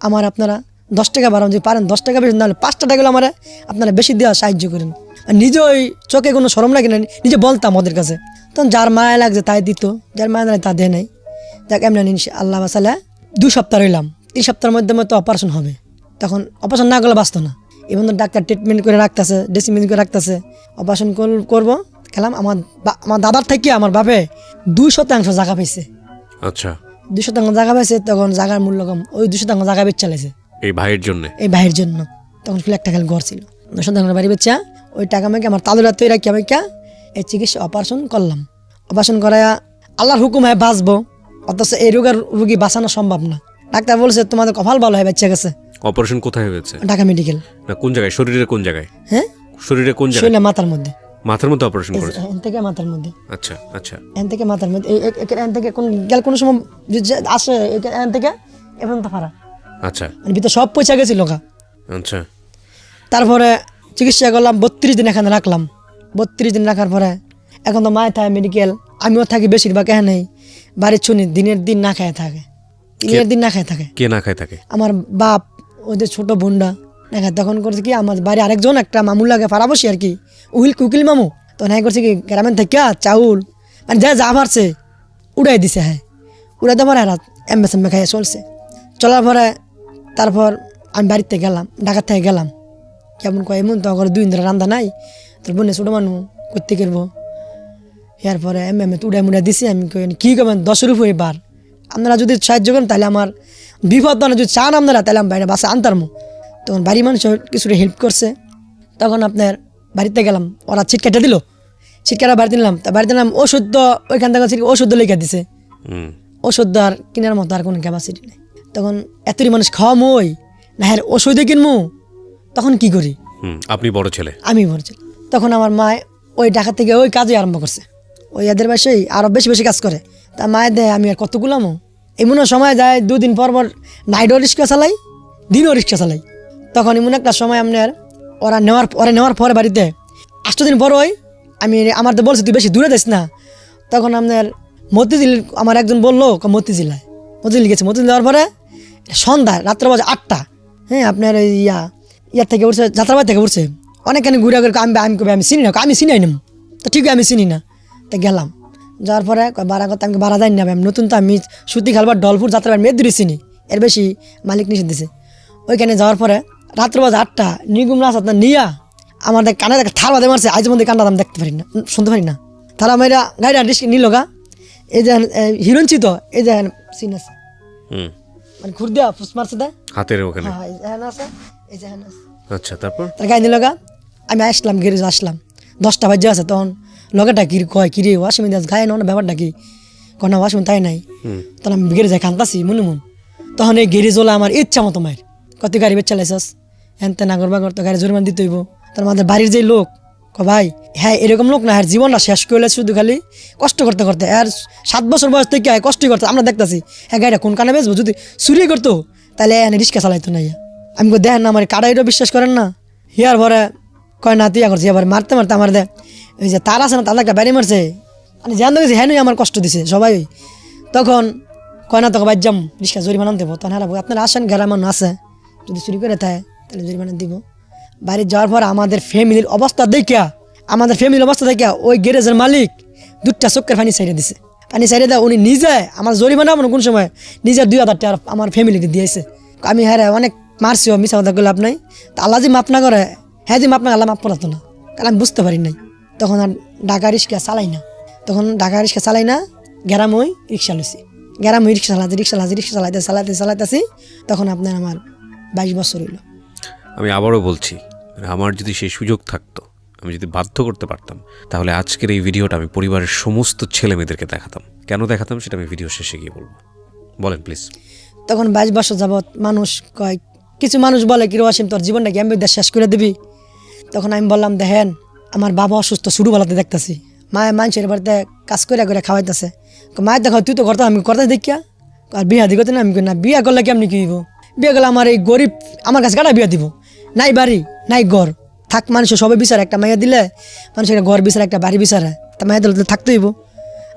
আমার আপনারা 10 টাকা বাড়ান, যদি পারেন 10 টাকা বেশি, নাহলে 5 টাকা আমার আপনারা বেশি দেওয়া সাহায্য করেন। আর নিজে ওই চোখে কোনো শরম লাগে না, নিজে বলতাম ওদের কাছে। তখন যার মায়া লাগছে তাই দিত, যার মায়া লাগে তা দেয় নাই। দেখ এমনি আল্লাহ বাসালে 2 সপ্তাহ রইলাম, 3 সপ্তাহের মধ্যে মতো অপারেশন হবে। তখন অপারেশন না করলে বাঁচত না। এবং ডাক্তার ট্রিটমেন্ট করে রাখতেছে, ড্রেসিং করে রাখতেছে, অপারেশন করবো গেলাম। আমার দাদার থেকে আমার বাপে 2% জায়গা পাইছে। আচ্ছা, 2% জায়গা পাইছে। তখন জায়গার মূল্য কম, ওই 2% জায়গা বেচ চালাইছে এই ভাইয়ের জন্য। এই ভাইয়ের জন্য। তখন শুধু একটা খালি ঘর ছিল, 2% বাড়ি বেচা ওই টাকা মেয়েকে আমার তালুরা তৈরি রাখি আমি এই চিকিৎসা অপারেশন করলাম। অপারেশন করায়া আল্লাহর হুকুম হয় বাঁচবো, অথচ এই রোগী বাঁচানো সম্ভব না। ডাক্তার বলছে তোমাদের কপাল ভালো হয়, বাচ্চা গেছে। অপারেশন কোথায় হয়েছে? ঢাকা মেডিকেল। না কোন জায়গায়? শরীরের কোন জায়গায়? হ্যাঁ, শরীরে কোন জায়গায়? শরীরে মাথার মধ্যে। মাথার মধ্যে অপারেশন করেছে? এখান থেকে মাথার মধ্যে। আচ্ছা আচ্ছা, এখান থেকে মাথার মধ্যে, এখান থেকে কোন গেল কোনো সময় আসে, এখান থেকে এখন তো ফারা। আচ্ছা, মানে ভিতরে সব পয়সা গেছিল। আচ্ছা, তারপরে চিকিৎসা করলাম, 32 দিন এখানে রাখলাম। 32 দিন রাখার পরে এখন তো মায় থাকে মেডিকেল, আমিও থাকি বেশিরভাগ এখানে। বাড়ির শুনি দিনের দিন না খায় থাকে, দিনের দিন না খায় থাকে। কে না খায় থাকে? আমার বাপ, ওদের ছোট বোনরা না খায়। তখন করছে কি, আমার বাড়ি আরেকজন একটা মামুর লাগে পাড়াবসি আর কি, উকিল মামু। তখন হ্যাঁ করছে কি, গ্রামের থেকে চাউল মানে যা পারছে উড়াই দিছে। হ্যাঁ, উড়াই দেওয়ার রাত এমবে খাইয়ে চলছে। চলার পরে তারপর আমি বাড়িতে গেলাম, ঢাকার থেকে গেলাম। কেমন কয় এমন তো ঘরে 2 দিন ধরে রান্না নাই, তোর বোনে ছোটো মানুষ করতে করবো। এরপরে উড়াই মুড়াই দিছি। আমি কী করবেন, 10 রুপি বার, আপনারা যদি সাহায্য করেন তাহলে আমার বিপদ না, যদি চান আপনারা তাহলে আমি বাইরে বাসা আনতারমো। তখন বাড়ির মানুষ কিছুটা হেল্প করছে। তখন আপনার বাড়িতে গেলাম, ওরা ছিট কেটে দিল, ছিট কাটা বাড়িতে নিলাম। তা বাড়িতে নিলাম ওষুধ, ওইখান থেকে ওষুধ লেখা দিছে। ওষুধ আর কেনার মতো আর কোনো ক্যাপাসিটি নেই। তখন এতই মানুষ খাওয়ামো ওই না, হ্যাঁ ওষুধে কিনবো। তখন কি করি, আপনি বড় ছেলে, আমি বড় ছেলে। তখন আমার মা ওই ঢাকা থেকে ওই কাজে আরম্ভ করছে, ওই এদের বাসায় আরো বেশি বেশি কাজ করে। তা মায়ের দেয় আমি আর কত গুলামো। এমনও সময় যায় 2 দিন পর নাইটও রিক্সা চালাই, দিনও রিক্সা চালাই। তখন এমন একটা সময় আপনার ওরা নেওয়ার পরে বাড়িতে 8 দিন পর ওই আমি আমার তো বলছি তুই বেশি দূরে যাস না। তখন আপনার মতিঝিল আমার একজন বললো মতিঝিল গেছে। মতিঝিল যাওয়ার পরে সন্ধ্যায় রাত্রে বাজে 8টা। হ্যাঁ, আপনার ইয়ার থেকে উঠছে, যাত্রাবাড়ি থেকে উঠছে। অনেকখানি ঘুরে ঘুরে আমি চিনি না, আমি চিনাই নাম। তো ঠিক আমি চিনি না। তা গেলাম, যাওয়ার পরে বাড়া কথা আমি বাড়া যাই না, আমি নতুন, তো আমি সুতি খালবার ডলপুর যাত্রাবাড়ি মেয়ে দূরে চিনি, এর বেশি মালিক নিষেধ দিছে। ওইখানে যাওয়ার পরে রাত্র বাজে 8টা নিগুম রাস্তা না নিয়া আমাদের কানে দেখে থার বাদে মারছে, আজ মধ্যে কান্না দাম দেখতে পারি না, শুনতে পারি না। তারা মেয়েরা গাড়িটা রিস্ক নিল গা, এই যে হিরোইন চিত, এই যে সিন আছে মানে ঘুর দেওয়া ফুস মারছে দেয় হাতের ওখানে। হ্যাঁ এই যে হ্যাঁ আছে, এই যে হ্যাঁ আছে। আচ্ছা, তারপর? তার গাড়ি নিল গা, আমি আসলাম গ্যারেজে আসলাম 10টা বাজে আছে। তখন লগেটা কি কয় কিরে ওয়াশিং মেশিন গায়ে না ব্যাপারটা কি কনা ওয়াশিং তাই নাই। তখন আমি গ্যারেজে কান্দাছি মনে মন। তখন এই গ্যারেজ হলো আমার ইচ্ছা মতো মায়ের, কত গাড়ি বেচ চালাইছস হ্যান তেন আগর বাগর, তো গাড়ি জরিমানা দিতে হইব। তার আমাদের বাড়ির যে লোক ভাই হ্যাঁ এরকম লোক না, হ্যাঁ জীবনটা শেষ করলে শুধু খালি কষ্ট করতে করতে। আর 7 বছর বয়স থেকে কষ্টই করতে আমরা দেখতেছি। হ্যাঁ গাড়িটা কোন কানে বেচবো, যদি চুরি করতো তাহলে এনে রিক্সা চালাইতো না। আমি দেখেন না আমার কাটাইটাও বিশ্বাস করেন না। হিয়ার ভরে কয় না তুই করছি, আবার মারতে মারতে আমার দেখ ওই যে তার আছে না, তার একটা বাড়ি মারছে, আমি জানতে গেছি হ্যাঁ আমার কষ্ট দিছে সবাই। তখন কয় না তোকে বাদ যাম রিক্সা জরিমানা দেবো। তখন হ্যাঁ আপনারা আসেন, গ্রামের আছে যদি চুরি করে থাকে তাহলে জরিমানা দিব। বাড়ি যাওয়ার পর আমাদের ফ্যামিলির অবস্থা দেখিয়া, ওই গ্যারেজের মালিক 2টা চক্কের পানি ছাইড়ে দিছে। পানি ছাইড়ে দেয় উনি নিজে আমার জরিমানা মানে কোন সময় নিজের 2000 টাকা আমার ফ্যামিলিকে দিয়েছে। আমি হ্যাঁ অনেক মারছিও, মিশা কথা করলে আপনাই তা আল্লাহ যে মাপ না করে, হ্যাঁ যে মাপ না আল্লাহ মাপ করাতো না, কারণ আমি বুঝতে পারি নাই। তখন আর ঢাকা রিক্সা চালাই না, গ্রাম ওই রিক্সা লইছি, গ্রাম ওই রিক্সা চালাইতেছি। তখন আপনার আমার 22 বছর হইল। আমি আবারও বলছি, আমার যদি সেই সুযোগ থাকতো, আমি যদি বাধ্য করতে পারতাম, তাহলে আজকের এই ভিডিওটা আমি পরিবারের সমস্ত ছেলে মেয়েদেরকে দেখাতাম। কেন দেখাতাম সেটা আমি ভিডিও শেষে গিয়ে বলবো। বলেন প্লিজ। তখন 22 বছর যাবৎ মানুষ কয়, কিছু মানুষ বলে কি ওয়াসিম তোর জীবনটা কি আমি শেষ করে দিবি। তখন আমি বললাম দেখেন আমার বাবা অসুস্থ, ছোটোবেলাতে দেখতেছি, মায়ের মানুষের বাড়িতে কাজ করে খাওয়াইতেছে। মায়ের দেখো তুই তো করতে, আমি করতে দেখিয়া আর বিয়া দিতে না। আমি না বিয়া করলে কেমনি কি হইব, বিয়া করলে আমার এই গরিব আমার কাছে কাটা বিয়া দিব, নাই বাড়ি নাই ঘর থাক। মানুষের সবাই বিচারে একটা মাইয়া দিলে মানুষের একটা ঘর বিচারে, একটা বাড়ি বিচারে, তা মাইয়া দিলে থাকতে হইব,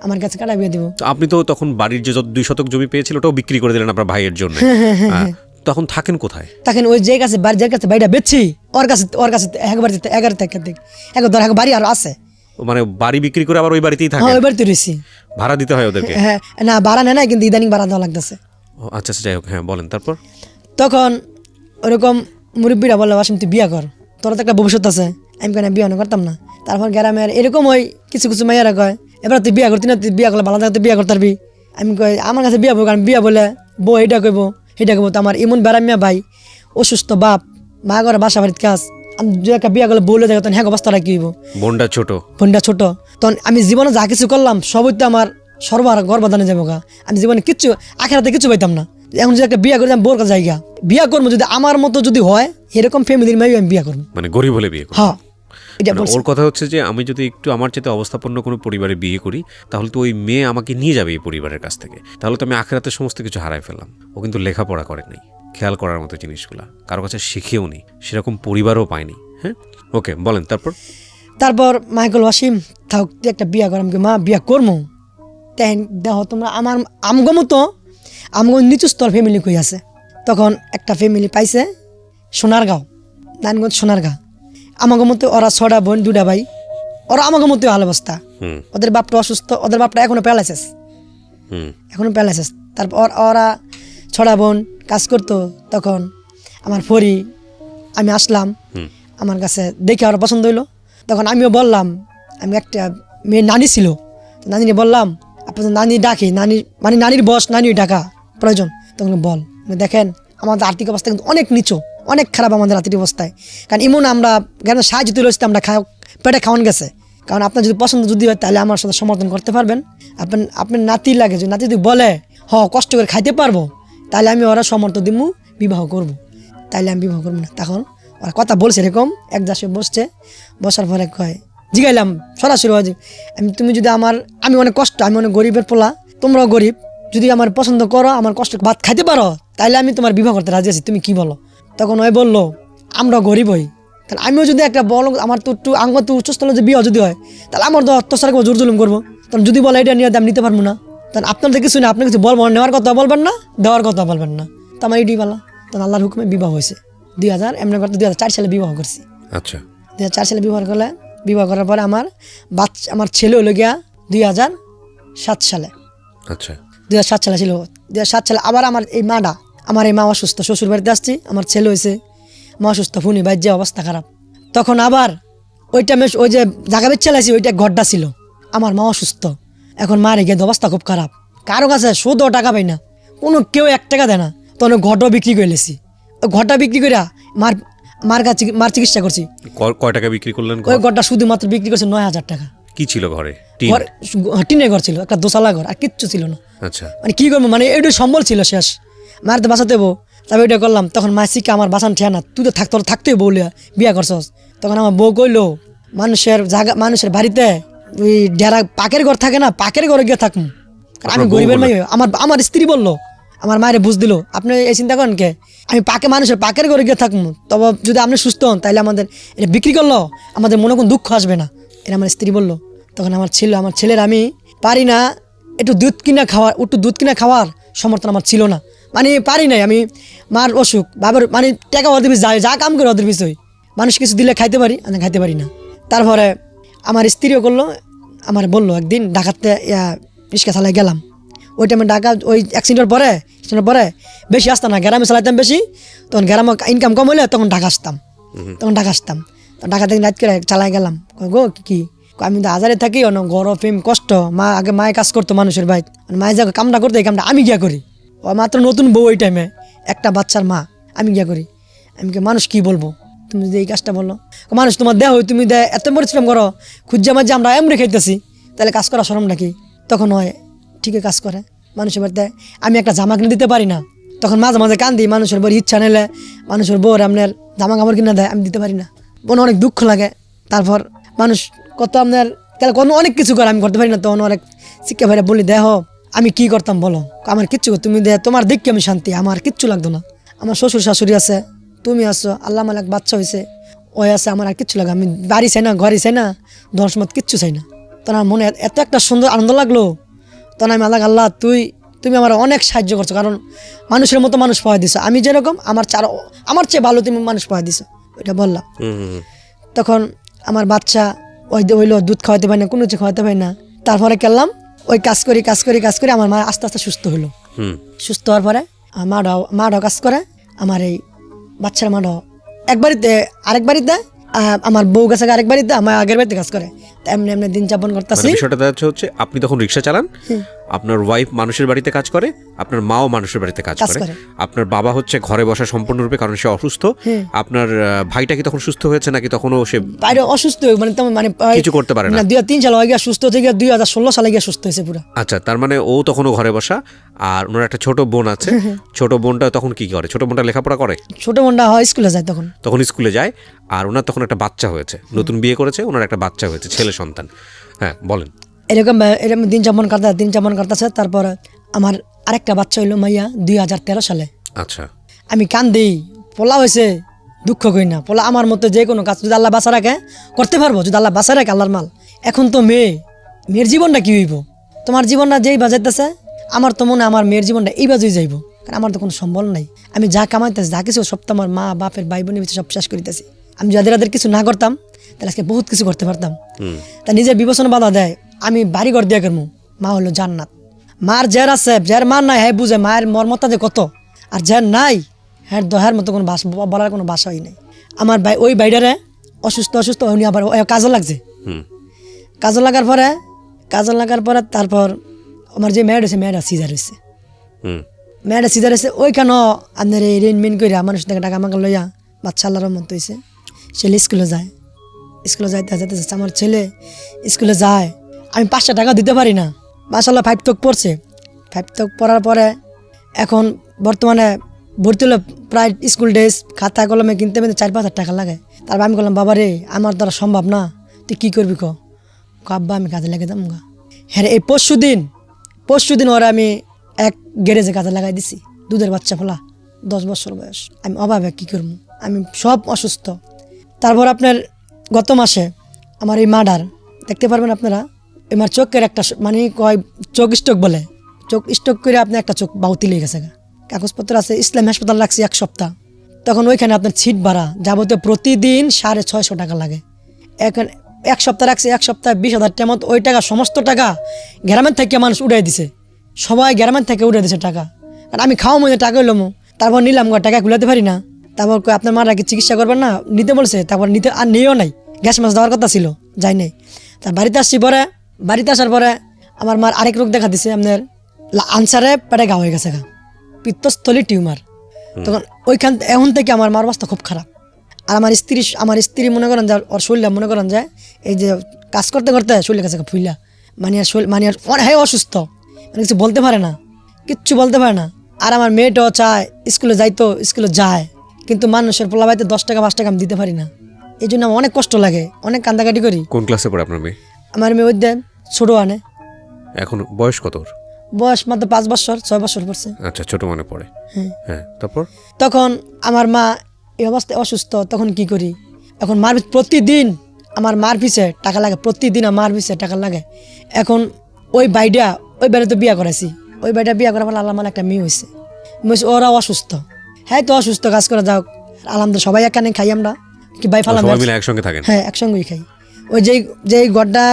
আমার কাছে কাটা বিয়া দিব। তো আপনি তো তখন বাড়ির যে 2 শতক জমি পেয়েছিল ওটাও বিক্রি করে দিলেন আপনার ভাইয়ের জন্য। তখন থাকেন কোথায়? তখন ওই যে কাছে যার কাছে বাড়িটা বেচছি ওর কাছে একবার থেকে বাড়ি আর আছে। মানে বাড়ি বিক্রি করে আবার ওই বাড়িতেই থাকে? হ্যাঁ ওই বাড়িতে রয়েছি। ভাড়া দিতে হয় ওদেরকে? হ্যাঁ না ভাড়া নেয় না, কিন্তু ইদানিং ভাড়া দেওয়া লাগতেছে। আচ্ছা যাই হোক, হ্যাঁ বলেন তারপর। তখন ওরকম মুরব্বীরা বললো ওয়াসিম তুই বিয়া কর, তোর তো একটা ভবিষ্যৎ আছে। আমি কেন বিয়া করতাম না। তারপর গ্রামের এরকম ওই কিছু মাইয়ারা কয় এবার তুই বিয়া করতি না, তুই বিয়া করলে ভালো থাকতে বিয়া করতে পারবি। আমি কই আমার কাছে বিয়া বলবো, কারণ বিয়া বলে বউ এটা কইব সেটা কইব। তো আমার এমন বেড়ামিয়া ভাই অসুস্থ, বাপ মা করে বাসা বাড়ির কাজ, আমি যে একটা বিয়া করলে বলে দেখো তখন হ্যাঁ অবস্থাটা কি হইব। বোনটা ছোট, তখন আমি জীবনে যা কিছু করলাম সবই তো আমার সর্বার গর্বদানে যাবো গা। আমি জীবনে কিচ্ছু আখেরাতে কিছু পাইতাম না। এখন যদি একটা বিয়া করতাম বোর কাছে জায়গা বিয়া করবো, যদি আমার মতো যদি হয় এরকম ফ্যামিলির মেয়ে আমি বিয়া করবো, মানে গরিব হলে বিয়ে করবো। হ্যাঁ ওর কথা হচ্ছে যে আমি যদি একটু আমার চেয়ে অবস্থাপন্ন কোনো পরিবারে বিয়ে করি তাহলে তো ওই মেয়ে আমাকে নিয়ে যাবে এই পরিবারের কাছ থেকে, তাহলে তো আমি আখেরাতে সমস্ত কিছু হারাই ফেললাম। ও কিন্তু লেখাপড়া করে নাই, খেয়াল করার মতো জিনিসগুলা কারো কাছে শিখেও নি, সেরকম পরিবারও পায়নি। হ্যাঁ ওকে বলেন তারপর মাইকেল ওয়াসিম থাক তুই একটা বিয়া কর। আমাকে মা বিয়া করবো, তাই দেখো তোমরা আমার আমগো নিচু স্তর ফ্যামিলি কই আছে। তখন একটা ফ্যামিলি পাইছে সোনারগাঁও, নারায়ণগঞ্জ সোনারগাঁও। আমাকে মতো ওরা 6টা বোন 2টা ভাই, ওরা আমাকে মতো ভালো অবস্থা। ওদের বাপটা অসুস্থ, ওদের বাপটা এখনো প্যারালাইসিস। তারপর ওরা 6টা বোন কাজ করতো। তখন আমার পরি আমি আসলাম, আমার কাছে দেখে ওরা পছন্দ হইলো। তখন আমিও বললাম, আমি একটা মেয়ের নানি ছিল, নানিরে বললাম আপনার নানি ডাকি, নানির বয়স নানি ডাকা প্রয়োজন। তখন বল দেখেন আমাদের আর্থিক অবস্থা কিন্তু অনেক নিচু, অনেক খারাপ আমাদের আর্থিক অবস্থায়। কারণ এমন আমরা গ্রামের সাহায্য তুলে রয়েছে, আমরা পেটে খাওয়ান গেছে। কারণ আপনার যদি পছন্দ যদি হয় তাহলে আমার সাথে সমর্থন করতে পারবেন। আপনার নাতি লাগে, যদি নাতি যদি বলে কষ্ট করে খাইতে পারবো তাহলে আমি ওরা সমর্থন দিব, বিবাহ করব। তাইলে আমি বিবাহ করবো না। তখন ওরা কথা বলছে এরকম, এক জাসে বসার পরে কয় জিগাইলাম সরাসরি তুমি যদি আমি অনেক কষ্ট, আমি অনেক গরিবের পোলা, তোমরাও গরিব, যদি আমার পছন্দ করো, আমার কষ্ট ভাত খাইতে পারো তাইলে আমি তোমার বিবাহ করতে রাজি আছি, তুমি কি বলো? তখন ওই বললো আমরা গরিব হই, তাহলে আমিও যদি একটা বলো আমার তো একটু আঙ্গ তো উচ্চস্থলে যে বিয়ে যদি হয় তাহলে আমার তো অত্যাচার করবো, জোর জুলুম করবো। তখন যদি বলে এটা নিয়ে আমি নিতে পারবো না, তখন আপনাদের কিছু না, আপনি কিছু বলবো, নেওয়ার কথা বলবেন না, দেওয়ার কথা বলবেন না। তো আমার এটাই বলা। তখন আল্লাহর হুকুমে বিবাহ হয়েছে 2004 সালে বিবাহ করছি। আচ্ছা 2004 সালে বিবাহ করার পরে আমার ছেলে হলো গিয়া 2007 সালে। আচ্ছা 2007 সালে ছিল। 2007 সালে আবার আমার এই মাটা আমার এই মা অসুস্থ, শ্বশুর বাড়িতে আসছি, আমার ছেলে হয়েছে, মা অসুস্থ, ফুনি বাইর যে অবস্থা খারাপ। তখন আবার ওই টাইমে ওই যে জায়গা বেচ চালাইছি ওইটা ঘরটা ছিল, আমার মা অসুস্থ, এখন মারে গিয়ে অবস্থা খুব খারাপ, কারো কাছে শুধু টাকা পাই না, কোনো কেউ 1 টাকা দেয় না। তখন ঘরটাও বিক্রি করে লেছি, ওই ঘরটা বিক্রি করে মার চিকিৎসা করছি। কয় টাকা বিক্রি করলেন? ওই ঘরটা শুধুমাত্র বিক্রি করছে 9,000 টাকা। কি ছিল ঘরে? ঘর টিনের ঘর ছিল, একটা দোতলা ঘর, আর কিচ্ছু ছিল না। আচ্ছা, মানে কি করবো, মানে এইটাই সম্বল ছিল শেষ, মার তো বাঁচাতে হবো, তবে ওইটা করলাম। তখন মা শিখে আমার বাঁচান ঠিয়া না, তুই তো থাকতেই বলে বিয়া করছস। তখন আমার বউ কইলো মানুষের জায়গা, মানুষের বাড়িতে ওই ডেরা পাকের ঘর থাকে না, পাকের ঘরে গিয়ে থাকুম, আমি গরিবের মেয়ে। আমার স্ত্রী বললো, আমার মায়ের বুঝ দিল, আপনি এই চিন্তা করেন কে, আমি মানুষের পাকের ঘরে গিয়ে থাকবো, তবে যদি আপনি সুস্থ হন তাহলে আমাদের এটা বিক্রি করলো আমাদের মনে কোনো দুঃখ আসবে না, এটা আমার স্ত্রী বললো। তখন আমার ছেলের আমি পারি না একটু দুধ কিনা খাওয়ার সমর্থন আমার ছিল না, মানে পারি নাই। আমি মার অসুখ, বাবার মানে টাকা ওদের পিছিয়ে যায়, যা কাম করে ওদের পিছিয়ে, মানুষ কিছু দিলে খাইতে পারি, আমি খাইতে পারি না। তারপরে আমার স্ত্রীও করলো, আমার বললো একদিন ঢাকাতে রিক্সা চালাই গেলাম, ওই টাইমে ঢাকা ওই অ্যাক্সিডেন্টের পরে বেশি আসতাম না, গ্রামে চালাইতাম বেশি, তখন গ্রামে ইনকাম কম হলে তখন ঢাকা আসতাম। ঢাকা থেকে রাত করে চালাই গেলাম, গো কি আমি তো হাজারে থাকি, গরম ফেম কষ্ট, মা আগে মায়ে কাজ করতো মানুষের বাইত, মায়ে যা কামটা করতো এই কামটা আমি গিয়া করি, ও মাত্র নতুন বউ ওই টাইমে, একটা বাচ্চার মা, আমি গিয়া করি। আমি মানুষ কি বলবো, তুমি যদি এই কাজটা বলো, মানুষ তোমার দেহ তুমি এত পরিশ্রম করো, খুঁজা মাঝে আমরা এমনি খাইতেছি, তাহলে কাজ করা শরম নাকি? তখন হয় ঠিকই কাজ করে মানুষের বাড়িতে। আমি একটা জামা কিনে দিতে পারি না, তখন মাঝে মাঝে কান্দি, মানুষের বউর ইচ্ছা নিলে মানুষের বউর আপনার জামা কাপড় কিনে দেয়, আমি দিতে পারি না, মনে অনেক দুঃখ লাগে। তারপর মানুষ কত আপনার কোনো অনেক কিছু করে, আমি করতে পারি না, তখন অনেক শিক্ষা ভাইরা বলি, দেহ আমি কি করতাম বলো, আমার কিচ্ছু, তুমি তোমার দিককে আমি শান্তি, আমার কিচ্ছু লাগতো না। আমার শ্বশুর শাশুড়ি আছে, তুমি আছো, আল্লাহ মালাক বাচ্চা হয়েছে, ওই আছে, আমার আর কিচ্ছু লাগে, আমি বাড়ি চাই না, ঘরে চাই না, ধর্ষমত কিচ্ছু চাই না। তখন আমার মনে এত একটা সুন্দর আনন্দ লাগলো, তখন আমি আল্লাহ তুমি আমার অনেক সাহায্য করছো, কারণ মানুষের মতো মানুষ পাওয়া দিছো, আমি যেরকম আমার চেয়ে ভালো তুমি মানুষ পাওয়া দিছো, ওইটা বললাম। তখন আমার বাচ্চা হইলো, দুধ খাওয়াতে পারি না, কোনো কিছু খাওয়াতে পারি না। তারপরে করলাম ওই কাজ করি আমার মা আস্তে আস্তে সুস্থ হলো। সুস্থ হওয়ার পরে মাটাও কাজ করে, আমার এই বাচ্চার মাটাও এক বাড়িতে আরেক বাড়িতে, আমার বউ গেছে আরেক বাড়িতে, আমার আগের বাড়িতে কাজ করে, এমনি এমনি দিন যাপন করতেছি। বিষয়টা হচ্ছে আপনি তখন রিক্সা চালান, আপনার ওয়াইফ মানুষের বাড়িতে কাজ করে, আপনার মাও মানুষের বাড়িতে কাজ করে, আপনার বাবা হচ্ছে ঘরে বসা সম্পূর্ণরূপে, কারণ সে অসুস্থ। আপনার ভাইটা কি তখন সুস্থ হয়েছে নাকি তখনও সে বাইরে অসুস্থ, মানে কিছু করতে পারে না? 2-3 সাল হয়ে গিয়ে সুস্থ থেকে 2016 সালে গিয়ে সুস্থ হয়েছে পুরো। আচ্ছা, তার মানে ও তখনও ঘরে বসা, আর ওনার একটা ছোট বোন আছে, ছোট বোনটা তখন কি করে? ছোট বোনটা লেখাপড়া করে? ছোট বোনটা হয় স্কুলে যায়, তখন স্কুলে যায়, আর ওনার তখন একটা বাচ্চা হয়েছে, নতুন বিয়ে করেছে, ওনার একটা বাচ্চা হয়েছে, ছেলে সন্তান। হ্যাঁ, বলেন। এরকম দিন যাপন করতেছে। তারপর আমার আরেকটা বাচ্চা হইলো মাইয়া 2013 সালে। আচ্ছা, আমি কান্দি, পোলা হয়েছে, দুঃখ করি না, পোলা আমার মতো যে কোনো কাজ যদি আল্লাহ বাঁচা রাখে করতে পারবো, যদি আল্লাহ বাঁচা রাখে আল্লাহর মাল। এখন তো মেয়ের জীবনটা কি হইব, তোমার জীবনটা যেই বাজাইতেছে, আমার তো মনে আমার মেয়ের জীবনটা এই বাজেই যাইব, কারণ আমার তো কোনো সম্বল নাই। আমি যা কামাইতেছি, যা কিছু সব তো আমার মা বাপের ভাই বোনের সব শেষ করিতেছি। আমি যাদের কিছু না করতাম তাহলে আজকে বহুত কিছু করতে পারতাম। তা নিজের বিবেচনা বাধা দেয়, আমি বাড়ি ঘর দিয়া করবো, মা হলো জান্নাত। মার যার আছে, যার মার নাই, হ্যাঁ বুঝে মায়ের মর্মতা যে কত, আর যার নাই হ্যাঁ দহার মতো কোনো বলার কোনো ভাষাই নেই। আমার ভাই ওই বাইডারে অসুস্থ উনি আবার কাজে লাগছে, কাজে লাগার পরে তারপর আমার যে মেয়েটা হয়েছে, মেয়েটা সিজার হয়েছে, ওইখানে আপনার এই রেনমেন্ট করে মানুষ থেকে টাকা মাকা লইয়া বাচ্চা আল্লাহর মতো হয়েছে। ছেলে স্কুলে যাইতে আমার ছেলে স্কুলে যায়, আমি 500 টাকা দিতে পারি না। মাশাআল্লাহ 5 তক পড়ছে, 5 তক পড়ার পরে এখন বর্তমানে ভর্তি হলে প্রায় স্কুল ড্রেস খাতা কলমে কিনতে 4-5 টাকা লাগে। তারপর আমি বললাম, বাবা রে আমার দ্বারা সম্ভব না, তুই কী করবি আব্বা আমি কাজে লেগে যাবো। হ্যাঁ, এই পরশু দিন ওরা আমি এক গ্যারেজে কাজে লাগাই দিছি, দুধের বাচ্চা ফোলা 10 বছর বয়স। আমি অভাবে কী করবো, আমি সব অসুস্থ। তারপর আপনার গত মাসে আমার এই মার্ডার দেখতে পারবেন আপনারা, আমার চোখের একটা মানে চোখ স্ট্রোক বলে, চোখ স্ট্রোক করে আপনার একটা চোখ বাউতি লেগে গেছে, কাগজপত্র আছে, ইসলাম হাসপাতাল লাগছে 1 সপ্তাহ। তখন ওইখানে আপনার সিট ভাড়া যাবতীয় প্রতিদিন 650 টাকা লাগে। এখন 1 সপ্তাহ রাখছে, 1 সপ্তাহে 20,000 টাকা মতো, ওই টাকা সমস্ত টাকা গ্রামের থেকে মানুষ উড়াই দিছে, সবাই গ্রামের থেকে উড়াই দিছে টাকা। কারণ আমি খাওয়া মধ্যে টাকা হইলাম, তারপর নিলাম টাকা গুলাতে পারি না, তারপর কই আপনার মার আগে চিকিৎসা করবেন না, নিতে বলছে, তারপর নিতে আর নিয়েও নাই, গ্যাস মাছ দেওয়ার কথা ছিল, যাই নাই। তার বাড়িতে আসছি পরে, বাড়িতে আসার পরে আমার মার আরেক রোগ দেখা দিছে, আপনার আনসারে পেটে ঘা হয়ে গেছে, পিত্তস্থলী টিউমার। তখন ওইখান এখন থেকে আমার মার অবস্থা খুব খারাপ। আর আমার স্ত্রী মনে করেন যে ওর শরীরে মনে করেন যে এই যে কাজ করতে করতে শরীরের কাছে ফুইলা, মানে আর হ্যাঁ অসুস্থ, মানে কিছু বলতে পারে না, কিচ্ছু বলতে পারে না। আর আমার মেয়েটাও চায় স্কুলে যাইতো, স্কুলে যায়, কিন্তু মানুষের পোলাবাইতে 10 টাকা 5 টাকা আমি দিতে পারি না। এই জন্য আমার অনেক কষ্ট লাগে, অনেক কান্দাকাটি করি। কোন ক্লাসে পড়ে আপনার মেয়ে? আমার মেয়ে ওই দেন ছোট আনে, এখন বয়স কত ওর? বয়স মাত্র 5 বছর 6 বছর পড়ছে। আচ্ছা, ছোট মনে পড়ে। হ্যাঁ, তারপর? তখন আমার মা এই অবস্থায় অসুস্থ, তখন কি করি, এখন প্রতিদিন আমার মার পিছে টাকা লাগে, প্রতিদিন আমার পিছে টাকা লাগে। এখন ওই বাড়ি তো বিয়া করাইছি, ওই বাড়িটা বিয়া করার পর আল্লাহ মানে একটা মেয়ে হয়েছে, ওরাও অসুস্থ, হ্যাঁ তো অসুস্থ, কাজ করে যাও আলহামদুলিল্লাহ, সবাই এখানে খাই আমরা, কি ভাই ফালাম, সবাই মিলে একসঙ্গে থাকেন? হ্যাঁ একসঙ্গেই খাই। ওই যে গড়টা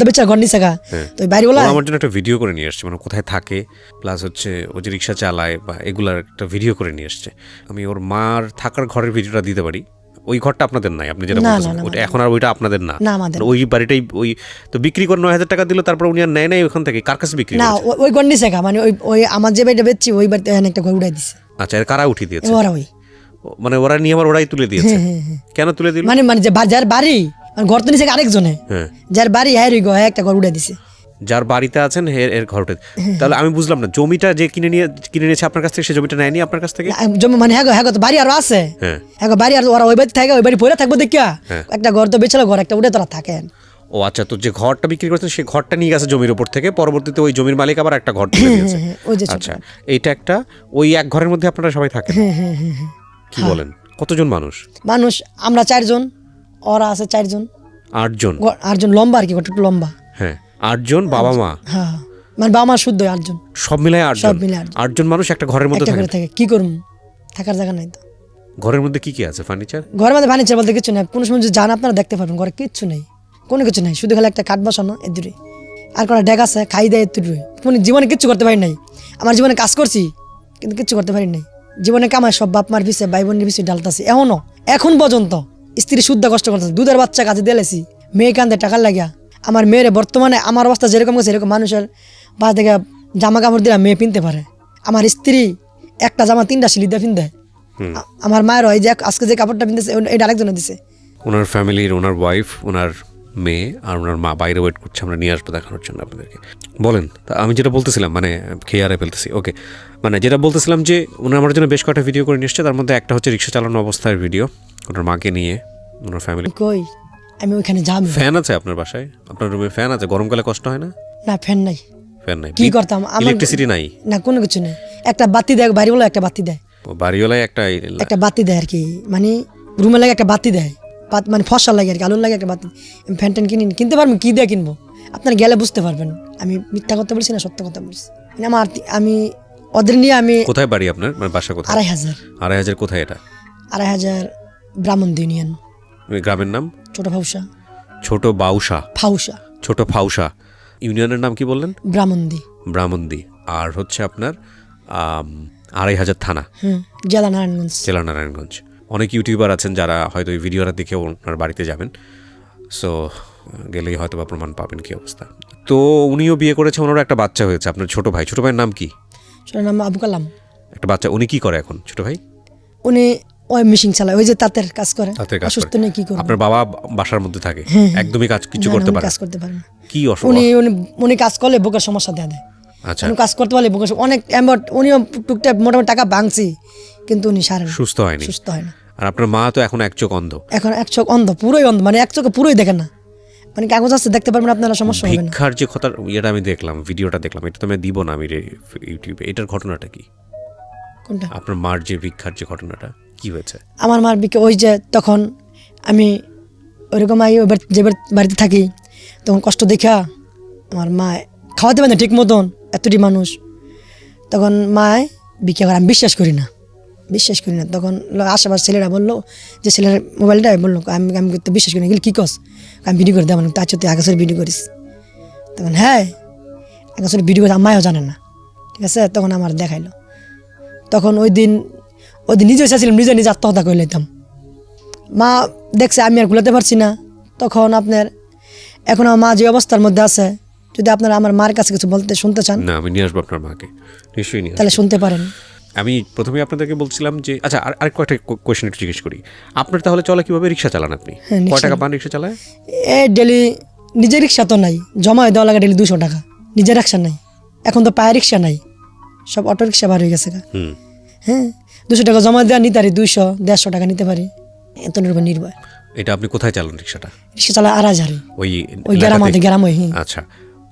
বেচা ঘর নিচে গা, তো ওই বাড়িওয়ালা আমার জন্য একটা ভিডিও করে নিয়ে আসছে, মানে কোথায় থাকে, প্লাস হচ্ছে ও যে রিক্সা চালায় বা এগুলার একটা ভিডিও করে নিয়ে আসছে। আমি ওর মার থাকার ঘরের ভিডিওটা দিতে পারি। ওই ঘরটা আপনাদের নাই, আপনি যেটা বলছেন ওটা এখন আর ওইটা আপনাদের না, ওই বাড়িটাই ওই তো বিক্রি করে 9,000 টাকা দিল, তারপর উনি আর নেয় নাই ওখান থেকে, কার কাছে বিক্রি না, ওই ঘর নিচে গা, মানে ওই আমার যে বাড়িটা বেচছি ওই বাড়িতে একটা ঘর উঠাই দিছে। আচ্ছা, এর কারা উঠিয়ে দিয়েছে? ওরা ওই মানে ওরা নিয়ে আমার ওরাই তুলে দিয়েছে? কেন তুলে দিল? মানে যে যার বাড়ি, মানে ঘর তো নিচে আরেকজনে, যার বাড়ি হ্যাঁ একটা ঘর উঠে দিছে, যার বাড়িতে আছেন এর ঘর উঠে। তাহলে আমি বুঝলাম না, জমিটা যে কিনে নিয়েছে আপনার কাছ থেকে, সে জমিটা নেয়নি আপনার কাছ থেকে? জমি মানে হ্যাঁ তো বাড়ি আরো আছে, হ্যাঁ বাড়ি আর ওরা ওই বাড়ি থাকে, ওই বাড়ি পড়ে থাকবো দেখিয়া একটা ঘর তো বেচালো, ঘর একটা উঠে তোরা থাকেন। ও আচ্ছা, তো যে ঘরটা বিক্রি করছেন সেই ঘরটা নিয়ে গেছে জমির উপর থেকে, পরবর্তীতে ওই জমির মালিক আবার একটা ঘর তুলে দিয়েছে। আচ্ছা, এইটা একটা, ওই এক ঘরের মধ্যে আপনারা সবাই থাকেন? কি বলেন, কতজন মানুষ? আমরা 4 জন, ওরা আছে 4 জন, 8 জন। 8 জন লম্বা আর কি, একটু লম্বা। হ্যাঁ, 8 জন, বাবা মা? হ্যাঁ, মানে বাবা মা শুদ্ধ 8 জন, সব মিলাই 8 জন। 8 জন মানুষ একটা ঘরের মধ্যে থাকে। কি করব, থাকার জায়গা নাই তো। ঘরের মধ্যে কি কি আছে? ফার্নিচার? ঘরের মধ্যে ফার্নিচার বলতে কিছু নাই, কোনো সময় যদি যান আপনারা দেখতে পারবেন, ঘরে কিচ্ছু নেই, কোনো কিছু নাই, শুধু খালি একটা কাঠ বসানো এ দূরে, আর কোনো ডেক আছে, খাই দেয় একটু দূরে। জীবনে কিচ্ছু করতে পারি নাই, আমার জীবনে কাজ করছি কিন্তু কিচ্ছু করতে পারি নাই। জীবনে কামাই সব বাপ মার পিছিয়ে, ভাই বোনের পিছিয়ে ডালতাছি, এখন পর্যন্ত স্ত্রী শুদ্ধ কষ্ট করতেছে, দুধের বাচ্চা কাজে দিয়েছি, মেয়ে কান্দে টাকার লাগিয়া। আমার মেয়েরে বর্তমানে আমার অবস্থা যেরকম গেছে, এরকম মানুষের বাস থেকে জামা কাপড় দিলে মেয়ে পিনতে পারে। আমার স্ত্রী একটা জামা 3টা সিলি দিয়ে পিনতে, আমার মায়ের এই যে আজকে যে কাপড়টা পিনতেছে এটা আরেকজনে দিছে। ওনার ফ্যামিলির, ওনার ওয়াইফ, ওনার মেয়ে আর ওনার মা বাইরে ওয়েট করছে, আমরা নিয়ে আসবো দেখানোর জন্য আপনাদেরকে। বলেন, তা আমি যেটা বলতেছিলাম, মানে খেয়ে আরে ফেলতেছি, ওকে, মানে যেটা বলতেছিলাম যে ওনার আমার জন্য বেশ কয়েকটা ভিডিও করে নিয়ে এসছে, তার মধ্যে একটা হচ্ছে রিক্সা চালানো অবস্থার ভিডিও, ওনার মাকে নিয়ে, ওনার ফ্যামিলি। কই আমি ওইখানে যাবো। ফ্যান আছে আপনার বাসায়? আপনার রুমে ফ্যান আছে? গরমকালে কষ্ট হয় না? না, ফ্যান নাই। ফ্যান নাই? কি করতাম, ইলেকট্রিসিটি নাই? না, কোনো কিছু নেই। একটা বাতি দেয় বাড়িওয়ালা, একটা বাতি দেয়, বাড়িওয়ালায় একটা বাতি দেয় আর কি, মানে রুমে লাগে একটা বাতি দেয়, মানে ফসল লাগে আর কি, আলুর লাগে একটা বাতি। ফ্যান ট্যান কিনতে পারবেন, কি দিয়ে কিনবো আপনার গেলে বুঝতে পারবেন। আমি মিথ্যা কথা বলছি না, সত্য কথা বলছি। আমি ওদের নিয়ে আমি। কোথায় বাড়ি আপনার, মানে বাসা কোথায়? 2,500। 2,500 কোথায় এটা? 2,500 ব্রাহ্মণদী ইউনিয়ন। গ্রামের নাম? ছোট ফাউসা। ছোট ফাউসা ইউনিয়নের নাম কি বললেন? ব্রাহ্মণদী। আর হচ্ছে আপনার 2,500 থানা, জেলা নারায়ণগঞ্জ। অনেক ইউটিউবার আছেন যারা হয়তো এই ভিডিওটা দেখে ওনার বাড়িতে যাবেন, সো গেলেই হয়তো বা প্রমাণ পাবেন কি অবস্থা। তো উনিও বিয়ে করেছে, ওনারও একটা বাচ্চা হয়েছে। আপনার ছোট ভাইয়ের নাম কি? নাম আবু কালাম। একটা বাচ্চা। উনি কি করে এখন ছোট ভাই? উনি ওই মেশিন চালায়, ওই যে তাঁতের কাজ করে। অসুস্থ নেই, কি করে? আপনার বাবা বাসার মধ্যে থাকে, একদমই কিছু করতে পারে না? কি অসুবিধা? উনি কাজ করলে বুকের সমস্যা দেয়। আচ্ছা, উনি কাজ করতে পারলে বুকের অনেক উনিও টুকটাক মোটামুটি টাকা ভাঙছি, কিন্তু উনি সুস্থ হয় না। আর আপনার মা তো এখন এক চোখ অন্ধ। এখন এক চোখ অন্ধ, পুরোই অন্ধ, মানে এক চোখে পুরোই দেখে না, মানে কাগজ আছে দেখতে পারবেন আপনারা, সমস্যা হবে না। ভিক্ষার যে কথা এটা আমি দেখলাম, ভিডিওটা দেখলাম, এটা তো আমি দিব না আমি ইউটিউবে। এটার ঘটনাটা কি? কোনটা? আপনার মার যে ভিক্ষার যে ঘটনাটা কি হয়েছে? আমার মার ভিক্ষা ওই যে তখন আমি ওইরকম যে বাড়িতে থাকি, তখন কষ্ট দেখা আমার মা খাওয়াতে পারে না ঠিক মতন, এতটি মানুষ, তখন মায় ভিক্ষা করে। আমি বিশ্বাস করি না। তখন আশেপাশে ছেলেরা বললো, যে ছেলের মোবাইলটা বললো, আমি তো বিশ্বাস করি না। কি কস? আমি ভিডিও করে দেবো, তার তুই আকাশের ভিডিও করিস? তখন হ্যাঁ, আকাশের ভিডিও করে মায়ও জানে না, ঠিক আছে। তখন আমার দেখাইলো, তখন ওই দিন নিজে চাইছিলাম নিজে আত্মহত্যা করে নিতাম। মা দেখছে আমি আর গুলাতে পারছি না, তখন আপনার এখন আমার মা যে অবস্থার মধ্যে আছে, যদি আপনারা আমার মার কাছে কিছু শুনতে চান না, আমি নিয়ে আসবো আপনার মাকে, নিশ্চয়ই নিয়ে আসবো। তাহলে শুনতে পারেন। আমি প্রথমে আপনাদেরকে বলছিলাম যে আচ্ছা, আর কয়েকটা কোয়েশ্চেন একটু জিজ্ঞেস করি। আপনার তাহলে চলে কিভাবে? রিক্সা চালান আপনি? হ্যাঁ, কয় টাকা পান রিক্সা চালায়? ডেলি নিজের রিক্সা তো নাই, জমা দেওয়া লাগে ডেলি 200 টাকা। নিজের রিক্সা নাই, এখন তো পায়ে রিক্সা নাই, সব অটো রিক্সা বার হয়ে গেছে। হ্যাঁ, 200 টাকা জমা দেওয়া নিতে পারি, 200-150 টাকা নিতে পারি, এত নির্ভয়। এটা আপনি কোথায় চালান রিক্সাটা? রিক্সা চালা আড়াজারি, ওই ওই গ্রাম। আচ্ছা,